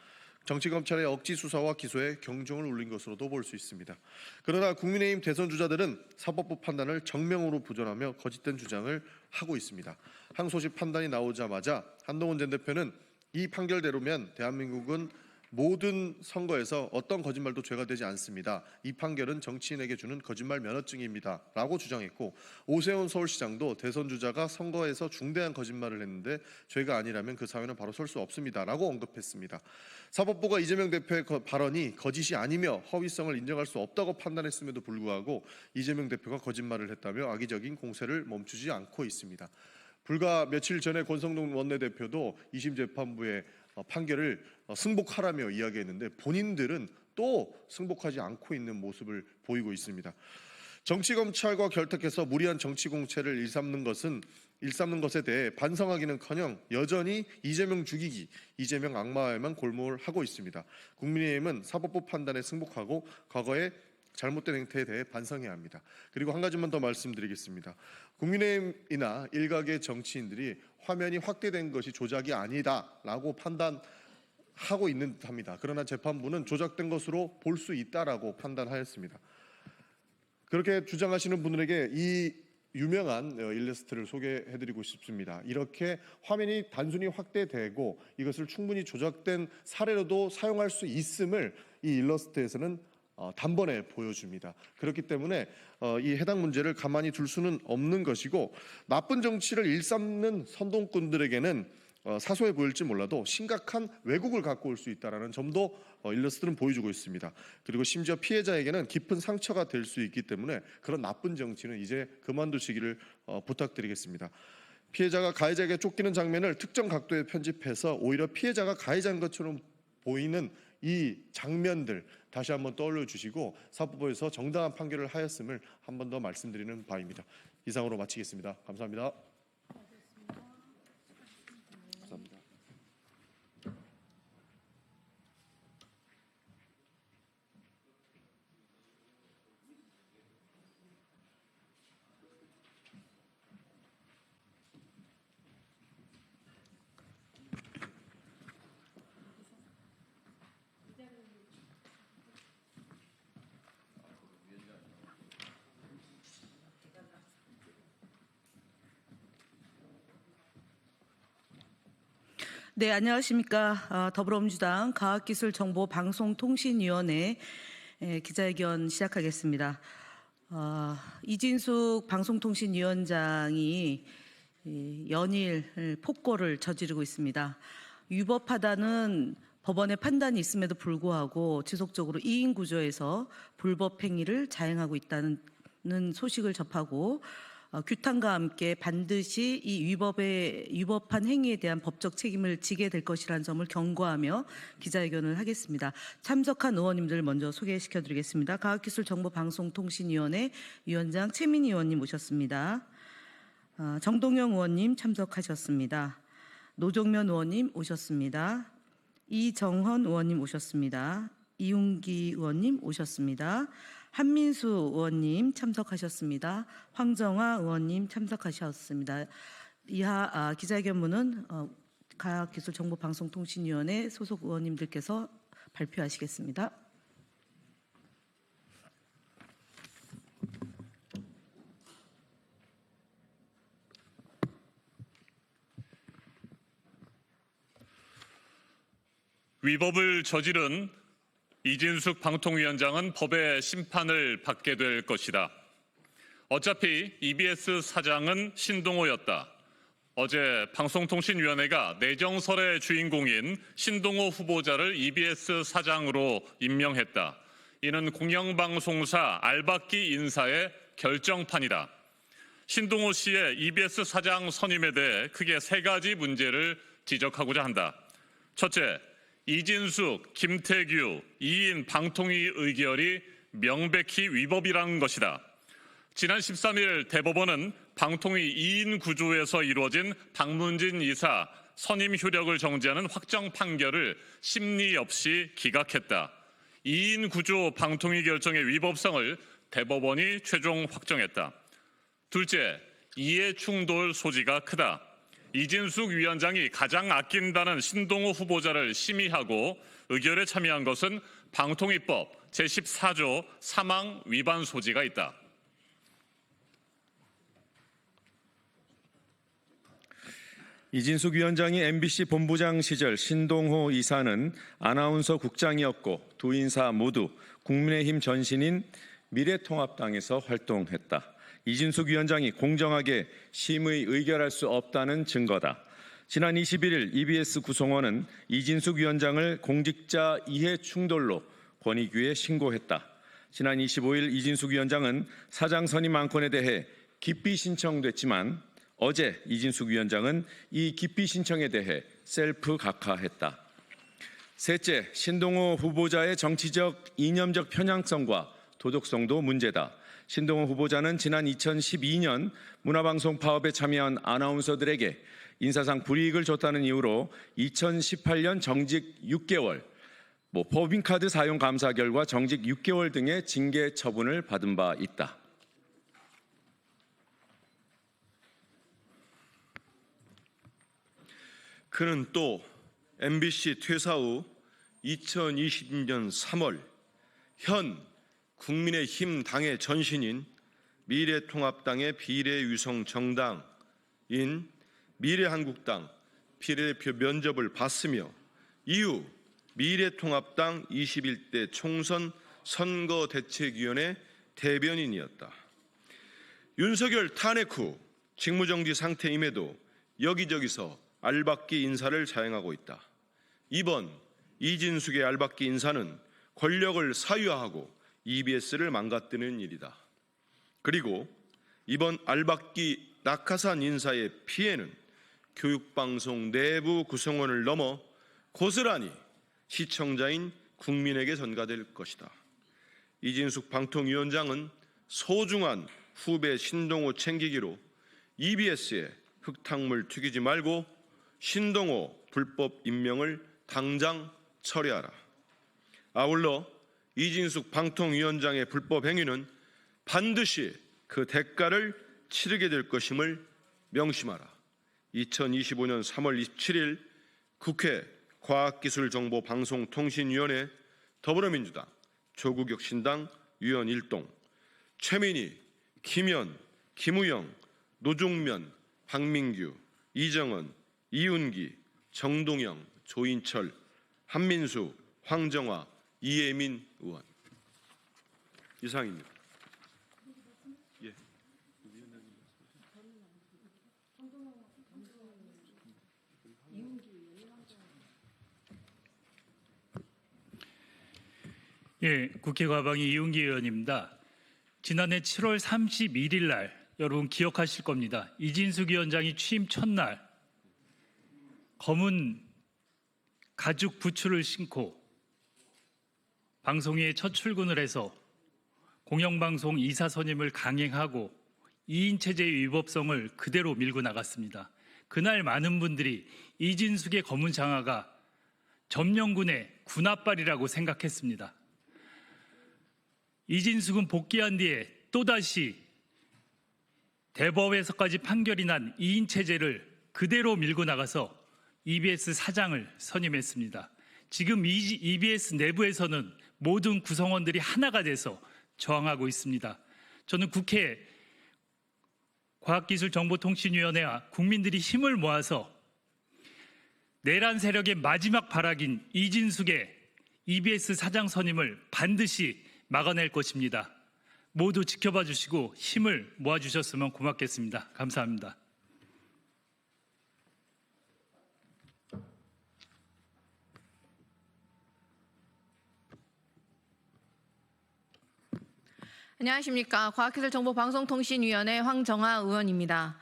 정치검찰의 억지 수사와 기소에 경종을 울린 것으로도 볼 수 있습니다. 그러나 국민의힘 대선 주자들은 사법부 판단을 정명으로 부정하며 거짓된 주장을 하고 있습니다. 항소심 판단이 나오자마자 한동훈 전 대표는 이 판결대로면 대한민국은 모든 선거에서 어떤 거짓말도 죄가 되지 않습니다. 이 판결은 정치인에게 주는 거짓말 면허증입니다. 라고 주장했고, 오세훈 서울시장도 대선 주자가 선거에서 중대한 거짓말을 했는데 죄가 아니라면 그 사회는 바로 설 수 없습니다. 라고 언급했습니다. 사법부가 이재명 대표의 발언이 거짓이 아니며 허위성을 인정할 수 없다고 판단했음에도 불구하고 이재명 대표가 거짓말을 했다며 악의적인 공세를 멈추지 않고 있습니다. 불과 며칠 전에 권성동 원내대표도 2심 재판부의 판결을 승복하라며 이야기했는데 본인들은 또 승복하지 않고 있는 모습을 보이고 있습니다. 정치검찰과 결탁해서 무리한 정치 공채를 일삼는 것에 대해 반성하기는커녕 여전히 이재명 죽이기, 이재명 악마에만 골몰하고 있습니다. 국민의힘은 사법부 판단에 승복하고 과거의 잘못된 행태에 대해 반성해야 합니다. 그리고 한 가지만 더 말씀드리겠습니다. 국민의힘이나 일각의 정치인들이 화면이 확대된 것이 조작이 아니다라고 판단하고 있는 듯합니다. 그러나 재판부는 조작된 것으로 볼 수 있다라고 판단하였습니다. 그렇게 주장하시는 분들에게 이 유명한 일러스트를 소개해드리고 싶습니다. 이렇게 화면이 단순히 확대되고 이것을 충분히 조작된 사례로도 사용할 수 있음을 이 일러스트에서는 단번에 보여줍니다. 그렇기 때문에 이 해당 문제를 가만히 둘 수는 없는 것이고, 나쁜 정치를 일삼는 선동꾼들에게는 사소해 보일지 몰라도 심각한 왜곡을 갖고 올 수 있다는 점도 일러스트는 보여주고 있습니다. 그리고 심지어 피해자에게는 깊은 상처가 될 수 있기 때문에 그런 나쁜 정치는 이제 그만두시기를 부탁드리겠습니다. 피해자가 가해자에게 쫓기는 장면을 특정 각도에 편집해서 오히려 피해자가 가해자인 것처럼 보이는 이 장면들 다시 한번 떠올려 주시고 사법부에서 정당한 판결을 하였음을 한 번 더 말씀드리는 바입니다. 이상으로 마치겠습니다. 감사합니다. 감사합니다. 네, 안녕하십니까. 더불어민주당 과학기술정보방송통신위원회 기자회견 시작하겠습니다. 이진숙 방송통신위원장이 연일 폭거를 저지르고 있습니다. 위법하다는 법원의 판단이 있음에도 불구하고 지속적으로 이인 구조에서 불법 행위를 자행하고 있다는 소식을 접하고 규탄과 함께 반드시 이 위법한 행위에 대한 법적 책임을 지게 될 것이라는 점을 경고하며 기자회견을 하겠습니다. 참석한 의원님들 먼저 소개시켜드리겠습니다. 과학기술정보방송통신위원회 위원장 최민희 의원님 오셨습니다. 정동영 의원님 참석하셨습니다. 노정면 의원님 오셨습니다. 이정헌 의원님 오셨습니다. 이웅기 의원님 오셨습니다. 한민수 의원님 참석하셨습니다. 황정화 의원님 참석하셨습니다. 이하 기자회견문은 과학기술정보방송통신위원회 소속 의원님들께서 발표하시겠습니다. 위법을 저지른 이진숙 방통위원장은 법의 심판을 받게 될 것이다. 어차피 EBS 사장은 신동호였다. 어제 방송통신위원회가 내정설의 주인공인 신동호 후보자를 EBS 사장으로 임명했다. 이는 공영방송사 알박기 인사의 결정판이다. 신동호 씨의 EBS 사장 선임에 대해 크게 세 가지 문제를 지적하고자 한다. 첫째, 이진숙, 김태규, 이인 방통위 의결이 명백히 위법이라는 것이다. 지난 13일 대법원은 방통위 2인 구조에서 이루어진 박문진 이사 선임 효력을 정지하는 확정 판결을 심리 없이 기각했다. 2인 구조 방통위 결정의 위법성을 대법원이 최종 확정했다. 둘째, 이해 충돌 소지가 크다. 이진숙 위원장이 가장 아낀다는 신동호 후보자를 심의하고 의결에 참여한 것은 방통위법 제14조 사망 위반 소지가 있다. 이진숙 위원장이 MBC 본부장 시절 신동호 이사는 아나운서 국장이었고 두 인사 모두 국민의힘 전신인 미래통합당에서 활동했다. 이진숙 위원장이 공정하게 심의 의결할 수 없다는 증거다. 지난 21일 EBS 구성원은 이진숙 위원장을 공직자 이해 충돌로 권익위에 신고했다. 지난 25일 이진숙 위원장은 사장 선임 안건에 대해 기피 신청됐지만 어제 이진숙 위원장은 이 기피 신청에 대해 셀프 각하했다. 셋째, 신동호 후보자의 정치적 이념적 편향성과 도덕성도 문제다. 신동호 후보자는 지난 2012년 문화방송 파업에 참여한 아나운서들에게 인사상 불이익을 줬다는 이유로 2018년 정직 6개월, 법인카드 사용 감사 결과 정직 6개월 등의 징계 처분을 받은 바 있다. 그는 또 MBC 퇴사 후 2020년 3월 현 국민의힘 당의 전신인 미래통합당의 비례유성 정당인 미래한국당 비례대표 면접을 봤으며 이후 미래통합당 21대 총선 선거대책위원회 대변인이었다. 윤석열 탄핵 후 직무정지 상태임에도 여기저기서 알박기 인사를 자행하고 있다. 이번 이진숙의 알박기 인사는 권력을 사유화하고 EBS를 망가뜨리는 일이다. 그리고 이번 알박기 낙하산 인사의 피해는 교육방송 내부 구성원을 넘어 고스란히 시청자인 국민에게 전가될 것이다. 이진숙 방통위원장은 소중한 후배 신동호 챙기기로 EBS에 흙탕물 튀기지 말고 신동호 불법 임명을 당장 철회하라. 아울러 이진숙 방통위원장의 불법 행위는 반드시 그 대가를 치르게 될 것임을 명심하라. 2025년 3월 27일 국회 과학기술정보방송통신위원회 더불어민주당 조국혁신당 위원 일동 최민희, 김현, 김우영, 노종면, 박민규, 이정은, 이윤기, 정동영, 조인철, 한민수, 황정화, 이혜민 의원. 이상입니다. 국회 과방위 이윤기 의원입니다. 지난해 7월 31일 날 여러분 기억하실 겁니다. 이진숙 위원장이 취임 첫날 검은 가죽 부츠를 신고 방송에 첫 출근을 해서 공영방송 이사 선임을 강행하고 2인 체제의 위법성을 그대로 밀고 나갔습니다. 그날 많은 분들이 이진숙의 검은 장화가 점령군의 군합발이라고 생각했습니다. 이진숙은 복귀한 뒤에 또다시 대법에서까지 판결이 난 2인 체제를 그대로 밀고 나가서 EBS 사장을 선임했습니다. 지금 EBS 내부에서는 모든 구성원들이 하나가 돼서 저항하고 있습니다. 저는 국회 과학기술정보통신위원회와 국민들이 힘을 모아서 내란 세력의 마지막 발악인 이진숙의 EBS 사장 선임을 반드시 막아낼 것입니다. 모두 지켜봐 주시고 힘을 모아주셨으면 고맙겠습니다. 감사합니다. 안녕하십니까. 과학기술정보방송통신위원회 황정화 의원입니다.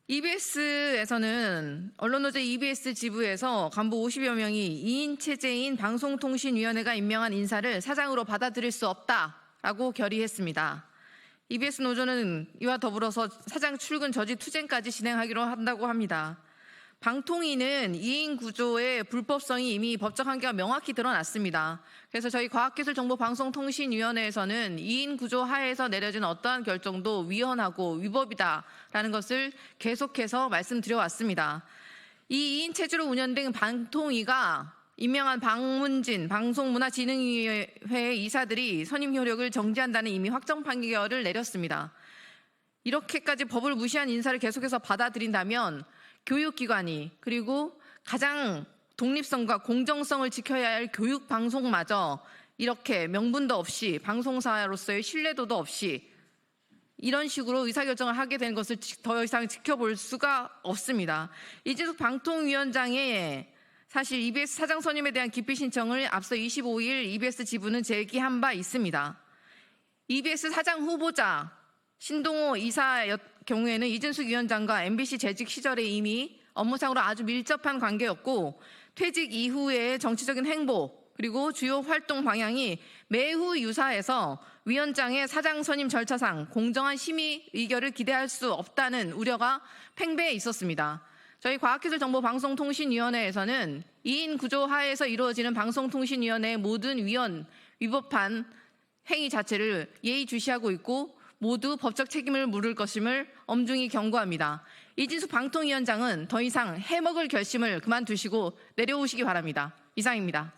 EBS에서는 언론노조 EBS 지부에서 간부 50여 명이 2인 체제인 방송통신위원회가 임명한 인사를 사장으로 받아들일 수 없다라고 결의했습니다. EBS 노조는 이와 더불어서 사장 출근 저지 투쟁까지 진행하기로 한다고 합니다. 방통위는 2인 구조의 불법성이 이미 법적 한계가 명확히 드러났습니다. 그래서 저희 과학기술정보방송통신위원회에서는 2인 구조 하에서 내려진 어떠한 결정도 위헌하고 위법이다라는 것을 계속해서 말씀드려왔습니다. 이 2인 체제로 운영된 방통위가 임명한 박문진 방송문화진흥위회 이사들이 선임 효력을 정지한다는 이미 확정 판결을 내렸습니다. 이렇게까지 법을 무시한 인사를 계속해서 받아들인다면 교육기관이 그리고 가장 독립성과 공정성을 지켜야 할 교육방송마저 이렇게 명분도 없이 방송사로서의 신뢰도도 없이 이런 식으로 의사결정을 하게 된 것을 더 이상 지켜볼 수가 없습니다. 이진숙 방통위원장의 사실 EBS 사장 선임에 대한 기피 신청을 앞서 25일 EBS 지부는 제기한 바 있습니다. EBS 사장 후보자 신동호 이사의 경우에는 이진숙 위원장과 MBC 재직 시절에 이미 업무상으로 아주 밀접한 관계였고 퇴직 이후의 정치적인 행보 그리고 주요 활동 방향이 매우 유사해서 위원장의 사장 선임 절차상 공정한 심의 의결을 기대할 수 없다는 우려가 팽배해 있었습니다. 저희 과학기술정보방송통신위원회에서는 2인 구조 하에서 이루어지는 방송통신위원회의 모든 위법한 행위 자체를 예의주시하고 있고 모두 법적 책임을 물을 것임을 엄중히 경고합니다. 이진숙 방통위원장은 더 이상 해먹을 결심을 그만두시고 내려오시기 바랍니다. 이상입니다.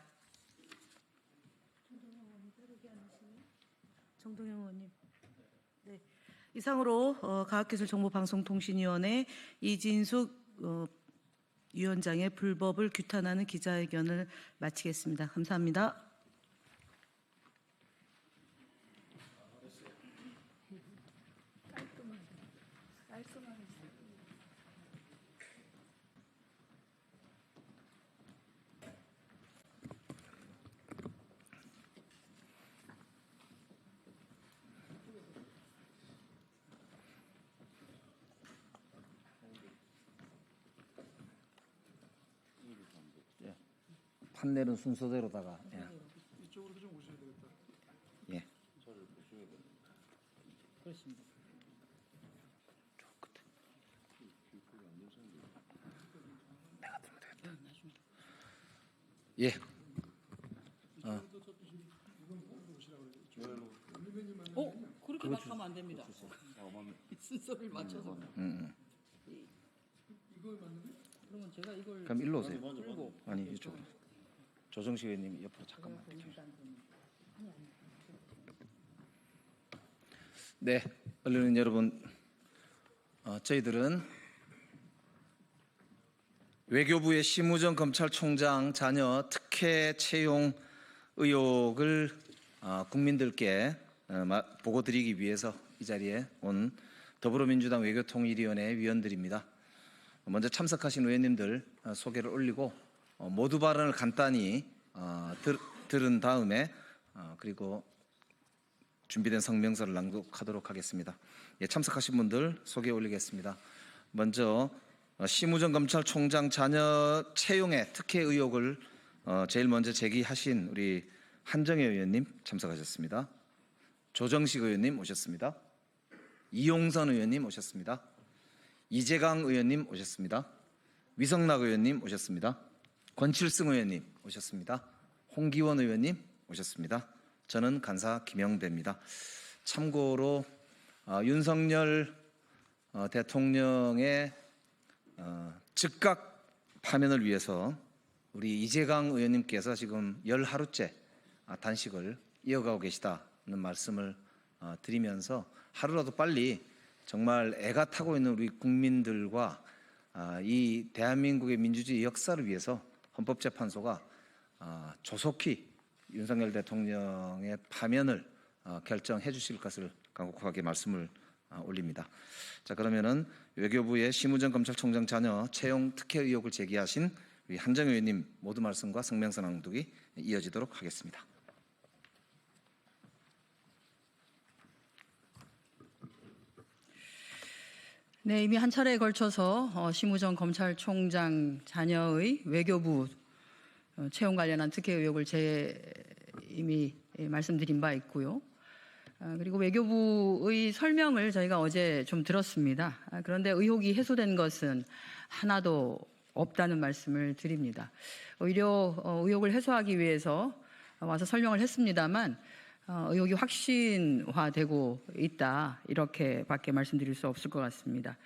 정동영 의원님. 네. 이상으로 과학기술정보방송통신위원회 이진숙 위원장의 불법을 규탄하는 기자회견을 마치겠습니다. 감사합니다. 판넬은 순서대로다가 이쪽으로 좀 오셔야 되겠다. 예. 그렇습니다. 내가 들면 되겠다. 예. 그렇게 막 하면 안 됩니다. 순서를 맞춰서. 그러면 제가 이걸 그럼 일로 오세요. 아니 이쪽으로. 조정식 의원님 옆으로 잠깐만. 네, 언론인 여러분, 저희들은 외교부의 심우정 검찰총장 자녀 특혜 채용 의혹을 국민들께 보고드리기 위해서 이 자리에 온 더불어민주당 외교통일위원회 위원들입니다. 먼저 참석하신 의원님들 소개를 올리고 모두 발언을 간단히 들은 다음에 그리고 준비된 성명서를 낭독하도록 하겠습니다. 예, 참석하신 분들 소개 올리겠습니다. 먼저 심우정 검찰총장 자녀 채용의 특혜 의혹을 제일 먼저 제기하신 우리 한정혜 의원님 참석하셨습니다. 조정식 의원님 오셨습니다. 이용선 의원님 오셨습니다. 이재강 의원님 오셨습니다. 위성락 의원님 오셨습니다. 권칠승 의원님 오셨습니다. 홍기원 의원님 오셨습니다. 저는 간사 김영대입니다. 참고로 윤석열 대통령의 즉각 파면을 위해서 우리 이재강 의원님께서 지금 10하루째 단식을 이어가고 계시다는 말씀을 드리면서 하루라도 빨리 정말 애가 타고 있는 우리 국민들과 이 대한민국의 민주주의 역사를 위해서 헌법재판소가 조속히 윤석열 대통령의 파면을 결정해 주실 것을 간곡하게 말씀을 올립니다. 자, 그러면은 외교부의 심우정 검찰총장 자녀 채용 특혜 의혹을 제기하신 우리 한정혜 의원님 모두 말씀과 성명서 낭독이 이어지도록 하겠습니다. 네, 이미 한 차례에 걸쳐서 심우정 검찰총장 자녀의 외교부 채용 관련한 특혜 의혹을 이미 말씀드린 바 있고요. 그리고 외교부의 설명을 저희가 어제 좀 들었습니다. 그런데 의혹이 해소된 것은 하나도 없다는 말씀을 드립니다. 오히려 의혹을 해소하기 위해서 와서 설명을 했습니다만 의혹이 확신화되고 있다 이렇게밖에 말씀드릴 수 없을 것 같습니다.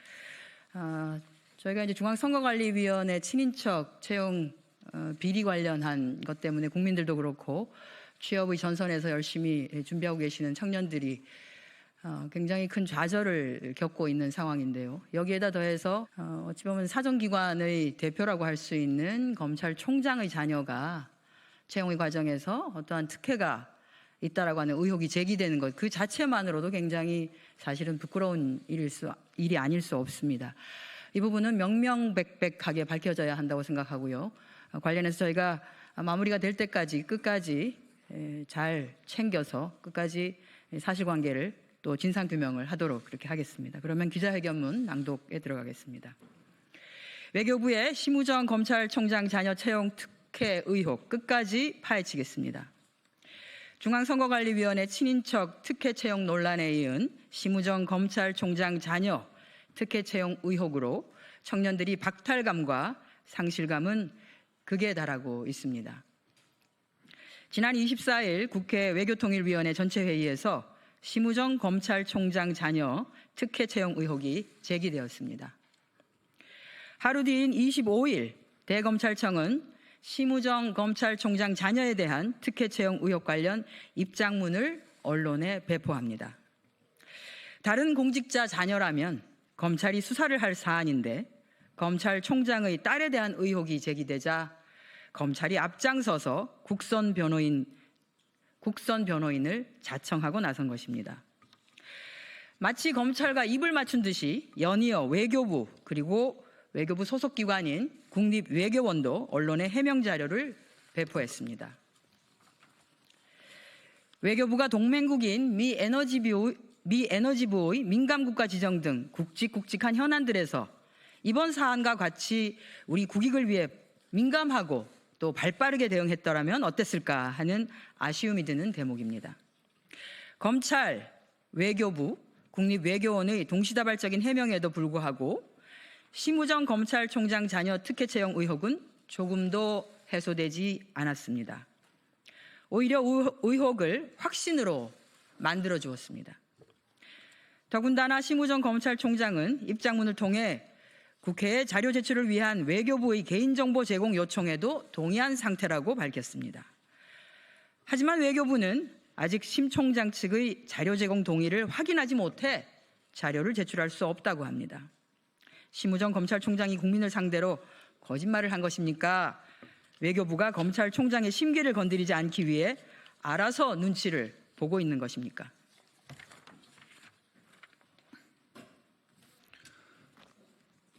저희가 이제 중앙선거관리위원회 친인척 채용 비리 관련한 것 때문에 국민들도 그렇고 취업의 전선에서 열심히 준비하고 계시는 청년들이 굉장히 큰 좌절을 겪고 있는 상황인데요. 여기에다 더해서 어찌 보면 사정기관의 대표라고 할 수 있는 검찰총장의 자녀가 채용의 과정에서 어떠한 특혜가 있다라고 하는 의혹이 제기되는 것, 그 자체만으로도 굉장히 사실은 부끄러운 일이 아닐 수 없습니다. 이 부분은 명명백백하게 밝혀져야 한다고 생각하고요. 관련해서 저희가 마무리가 될 때까지 끝까지 잘 챙겨서 끝까지 사실관계를 또 진상규명을 하도록 그렇게 하겠습니다. 그러면 기자회견문 낭독에 들어가겠습니다. 외교부의 심우정 검찰총장 자녀 채용 특혜 의혹 끝까지 파헤치겠습니다. 중앙선거관리위원회 친인척 특혜 채용 논란에 이은 심우정 검찰총장 자녀 특혜 채용 의혹으로 청년들이 박탈감과 상실감은 극에 달하고 있습니다. 지난 24일 국회 외교통일위원회 전체회의에서 심우정 검찰총장 자녀 특혜 채용 의혹이 제기되었습니다. 하루 뒤인 25일 대검찰청은 심우정 검찰총장 자녀에 대한 특혜 채용 의혹 관련 입장문을 언론에 배포합니다. 다른 공직자 자녀라면 검찰이 수사를 할 사안인데 검찰총장의 딸에 대한 의혹이 제기되자 검찰이 앞장서서 국선 변호인을 자청하고 나선 것입니다. 마치 검찰과 입을 맞춘 듯이 연이어 외교부 그리고 외교부 소속 기관인 국립외교원도 언론에 해명 자료를 배포했습니다. 외교부가 동맹국인 미 에너지부의 민감국가 지정 등 굵직굵직한 현안들에서 이번 사안과 같이 우리 국익을 위해 민감하고 또 발빠르게 대응했더라면 어땠을까 하는 아쉬움이 드는 대목입니다. 검찰, 외교부, 국립외교원의 동시다발적인 해명에도 불구하고 심우정 검찰총장 자녀 특혜 채용 의혹은 조금도 해소되지 않았습니다. 오히려 의혹을 확신으로 만들어 주었습니다. 더군다나 심우정 검찰총장은 입장문을 통해 국회에 자료 제출을 위한 외교부의 개인정보 제공 요청에도 동의한 상태라고 밝혔습니다. 하지만 외교부는 아직 심 총장 측의 자료 제공 동의를 확인하지 못해 자료를 제출할 수 없다고 합니다. 심우정 검찰총장이 국민을 상대로 거짓말을 한 것입니까? 외교부가 검찰총장의 심기를 건드리지 않기 위해 알아서 눈치를 보고 있는 것입니까?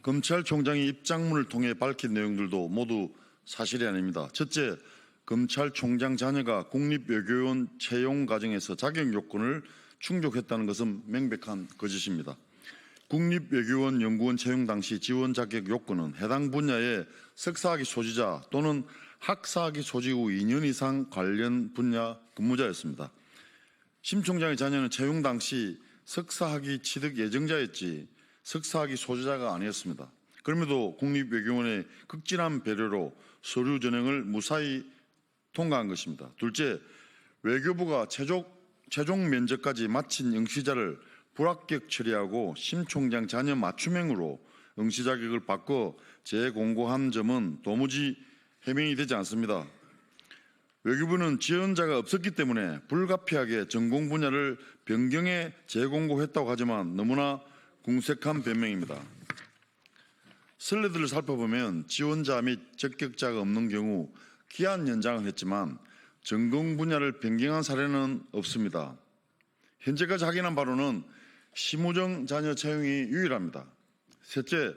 검찰총장이 입장문을 통해 밝힌 내용들도 모두 사실이 아닙니다. 첫째, 검찰총장 자녀가 국립외교원 채용 과정에서 자격 요건을 충족했다는 것은 명백한 거짓입니다. 국립외교원 연구원 채용 당시 지원 자격 요건은 해당 분야의 석사학위 소지자 또는 학사학위 소지 후 2년 이상 관련 분야 근무자였습니다. 심 총장의 자녀는 채용 당시 석사학위 취득 예정자였지 석사학위 소지자가 아니었습니다. 그럼에도 국립외교원의 극진한 배려로 서류 전형을 무사히 통과한 것입니다. 둘째, 외교부가 최종 면접까지 마친 응시자를 불합격 처리하고 심 총장 자녀 맞춤형으로 응시 자격을 바꿔 재공고한 점은 도무지 해명이 되지 않습니다. 외교부는 지원자가 없었기 때문에 불가피하게 전공 분야를 변경해 재공고했다고 하지만 너무나 궁색한 변명입니다. 슬라이드를 살펴보면 지원자 및 적격자가 없는 경우 기한 연장을 했지만 전공 분야를 변경한 사례는 없습니다. 현재까지 확인한 바로는 심우정 자녀 채용이 유일합니다. 셋째,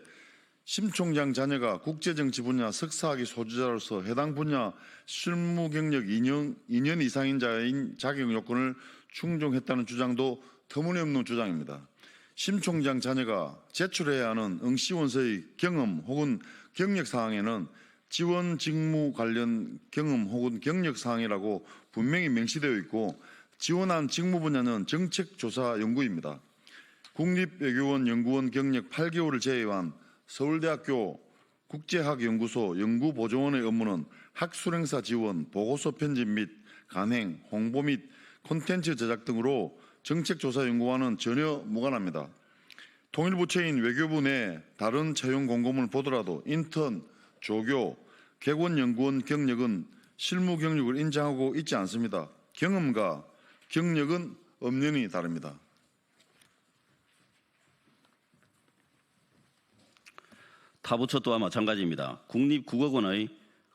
심 총장 자녀가 국제정치 분야 석사학위 소지자로서 해당 분야 실무 경력 2년 이상인 자인 자격 요건을 충족했다는 주장도 터무니없는 주장입니다. 심 총장 자녀가 제출해야 하는 응시원서의 경험 혹은 경력 사항에는 지원 직무 관련 경험 혹은 경력 사항이라고 분명히 명시되어 있고 지원한 직무 분야는 정책조사 연구입니다. 국립외교원 연구원 경력 8개월을 제외한 서울대학교 국제학연구소 연구보조원의 업무는 학술행사 지원, 보고서 편집 및 간행, 홍보 및 콘텐츠 제작 등으로 정책조사연구와는 전혀 무관합니다. 통일부처인 외교부 내 다른 채용 공고문을 보더라도 인턴, 조교, 객원연구원 경력은 실무 경력을 인정하고 있지 않습니다. 경험과 경력은 엄연히 다릅니다. 타부처 또한 마찬가지입니다. 국립국어원의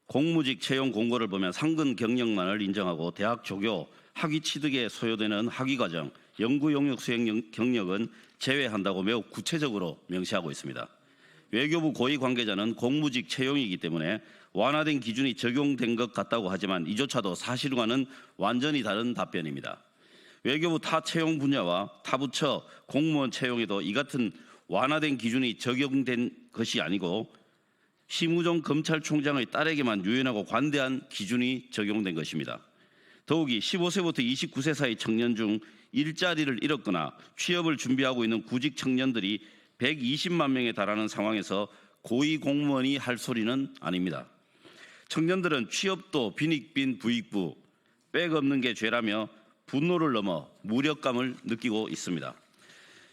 공무직 채용 공고를 보면 상근 경력만을 인정하고 대학 조교, 학위 취득에 소요되는 학위과정, 연구 용역 수행 경력은 제외한다고 매우 구체적으로 명시하고 있습니다. 외교부 고위 관계자는 공무직 채용이기 때문에 완화된 기준이 적용된 것 같다고 하지만 이조차도 사실과는 완전히 다른 답변입니다. 외교부 타 채용 분야와 타부처 공무원 채용에도 이 같은 완화된 기준이 적용된 것이 아니고 심우정 검찰총장의 딸에게만 유연하고 관대한 기준이 적용된 것입니다. 더욱이 15세부터 29세 사이 청년 중 일자리를 잃었거나 취업을 준비하고 있는 구직 청년들이 120만 명에 달하는 상황에서 고위 공무원이 할 소리는 아닙니다. 청년들은 취업도 빈익빈 부익부, 백 없는 게 죄라며 분노를 넘어 무력감을 느끼고 있습니다.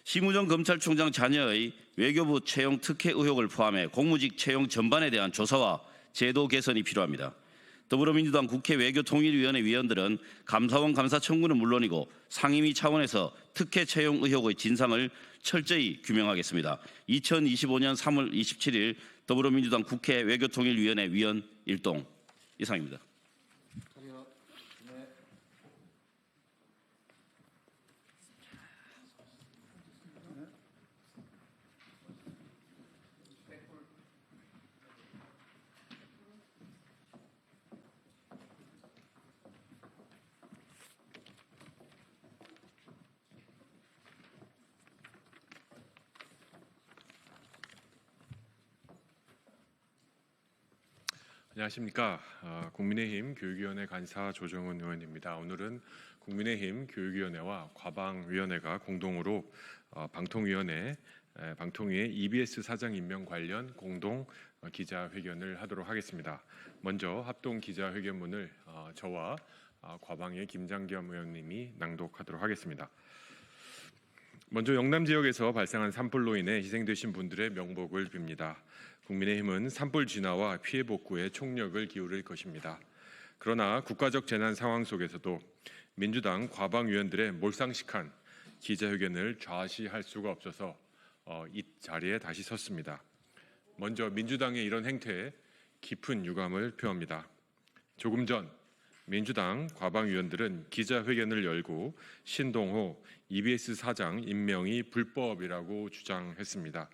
심우정 검찰총장 자녀의 외교부 채용 특혜 의혹을 포함해 공무직 채용 전반에 대한 조사와 제도 개선이 필요합니다. 더불어민주당 국회 외교통일위원회 위원들은 감사원 감사 청구는 물론이고 상임위 차원에서 특혜 채용 의혹의 진상을 철저히 규명하겠습니다. 2025년 3월 27일 더불어민주당 국회 외교통일위원회 위원 일동 이상입니다. 안녕하십니까. 국민의힘 교육위원회 간사 조정훈 의원입니다. 오늘은 국민의힘 교육위원회와 과방위원회가 공동으로 방통위의 EBS 사장 임명 관련 공동 기자회견을 하도록 하겠습니다. 먼저 합동 기자회견문을 저와 과방의 김장겸 의원님이 낭독하도록 하겠습니다. 먼저 영남 지역에서 발생한 산불로 인해 희생되신 분들의 명복을 빕니다. 국민의힘은 산불 진화와 피해 복구에 총력을 기울일 것입니다. 그러나 국가적 재난 상황 속에서도 민주당 과방위원들의 몰상식한 기자회견을 좌시할 수가 없어서 이 자리에 다시 섰습니다. 먼저 민주당의 이런 행태에 깊은 유감을 표합니다. 조금 전 민주당 과방위원들은 기자회견을 열고 신동호 EBS 사장 임명이 불법이라고 주장했습니다.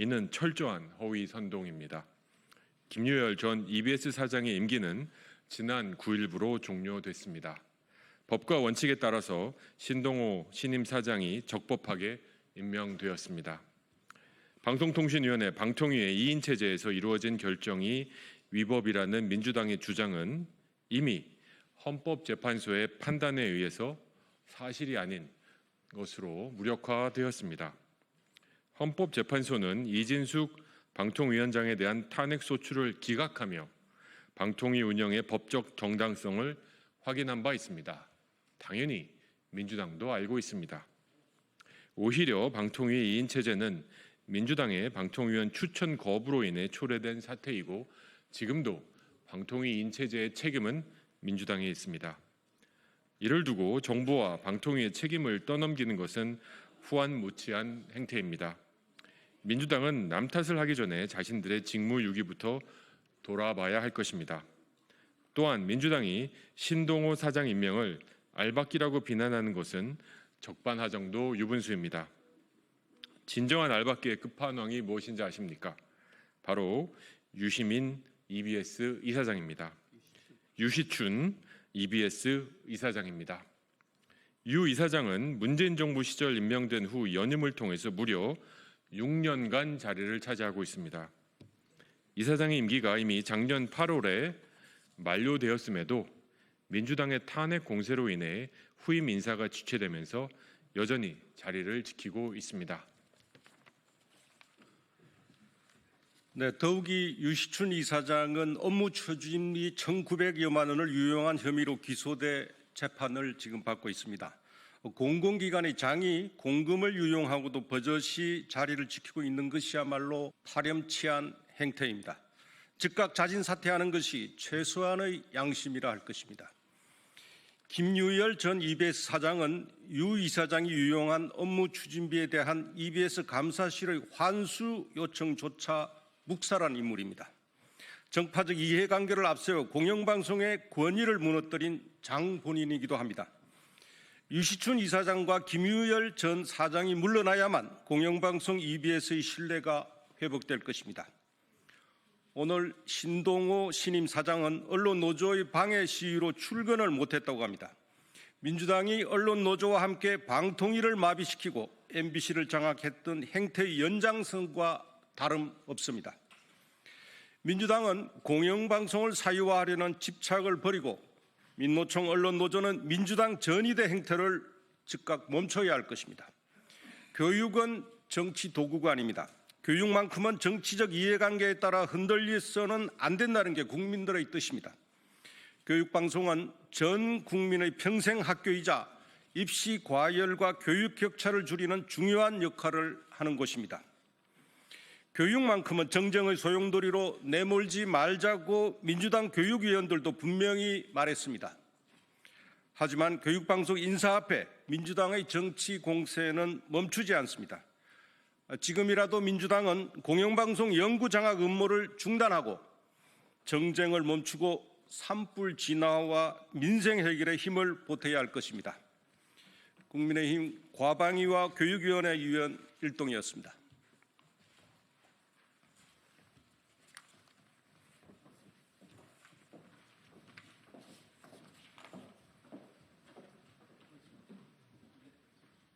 이는 철저한 허위 선동입니다. 김유열 전 EBS 사장의 임기는 지난 9일부로 종료됐습니다. 법과 원칙에 따라서 신동호 신임 사장이 적법하게 임명되었습니다. 방송통신위원회 방통위의 2인 체제에서 이루어진 결정이 위법이라는 민주당의 주장은 이미 헌법재판소의 판단에 의해서 사실이 아닌 것으로 무력화되었습니다. 헌법재판소는 이진숙 방통위원장에 대한 탄핵 소추를 기각하며 방통위 운영의 법적 정당성을 확인한 바 있습니다. 당연히 민주당도 알고 있습니다. 오히려 방통위의 2인 체제는 민주당의 방통위원 추천 거부로 인해 초래된 사태이고 지금도 방통위 2인 체제의 책임은 민주당에 있습니다. 이를 두고 정부와 방통위의 책임을 떠넘기는 것은 후안무치한 행태입니다. 민주당은 남 탓을 하기 전에 자신들의 직무유기부터 돌아봐야 할 것입니다. 또한 민주당이 신동호 사장 임명을 알박기라고 비난하는 것은 적반하장도 유분수입니다. 진정한 알박기의 끝판왕이 무엇인지 아십니까? 바로 유시민 EBS 이사장입니다. 유시춘 EBS 이사장입니다. 유 이사장은 문재인 정부 시절 임명된 후 연임을 통해서 무려 6년간 자리를 차지하고 있습니다. 이사장의 임기가 이미 작년 8월에 만료되었음에도 민주당의 탄핵 공세로 인해 후임 인사가 지체되면서 여전히 자리를 지키고 있습니다. 네, 더욱이 유시춘 이사장은 업무 추진비 1,900여만 원을 유용한 혐의로 기소돼 재판을 지금 받고 있습니다. 공공기관의 장이 공금을 유용하고도 버젓이 자리를 지키고 있는 것이야말로 파렴치한 행태입니다. 즉각 자진 사퇴하는 것이 최소한의 양심이라 할 것입니다. 김유열 전 EBS 사장은 유 이사장이 유용한 업무 추진비에 대한 EBS 감사실의 환수 요청조차 묵살한 인물입니다. 정파적 이해관계를 앞세워 공영방송의 권위를 무너뜨린 장 본인이기도 합니다. 유시춘 이사장과 김유열 전 사장이 물러나야만 공영방송 EBS의 신뢰가 회복될 것입니다. 오늘 신동호 신임 사장은 언론노조의 방해 시위로 출근을 못했다고 합니다. 민주당이 언론노조와 함께 방통위를 마비시키고 MBC를 장악했던 행태의 연장선과 다름없습니다. 민주당은 공영방송을 사유화하려는 집착을 버리고 민노총 언론노조는 민주당 전위대 행태를 즉각 멈춰야 할 것입니다. 교육은 정치 도구가 아닙니다. 교육만큼은 정치적 이해관계에 따라 흔들려서는 안 된다는 게 국민들의 뜻입니다. 교육방송은 전 국민의 평생 학교이자 입시 과열과 교육 격차를 줄이는 중요한 역할을 하는 곳입니다. 교육만큼은 정쟁의 소용돌이로 내몰지 말자고 민주당 교육위원들도 분명히 말했습니다. 하지만 교육방송 인사 앞에 민주당의 정치 공세는 멈추지 않습니다. 지금이라도 민주당은 공영방송 연구장악 음모를 중단하고 정쟁을 멈추고 산불 진화와 민생 해결에 힘을 보태야 할 것입니다. 국민의힘 과방위와 교육위원회 위원 일동이었습니다.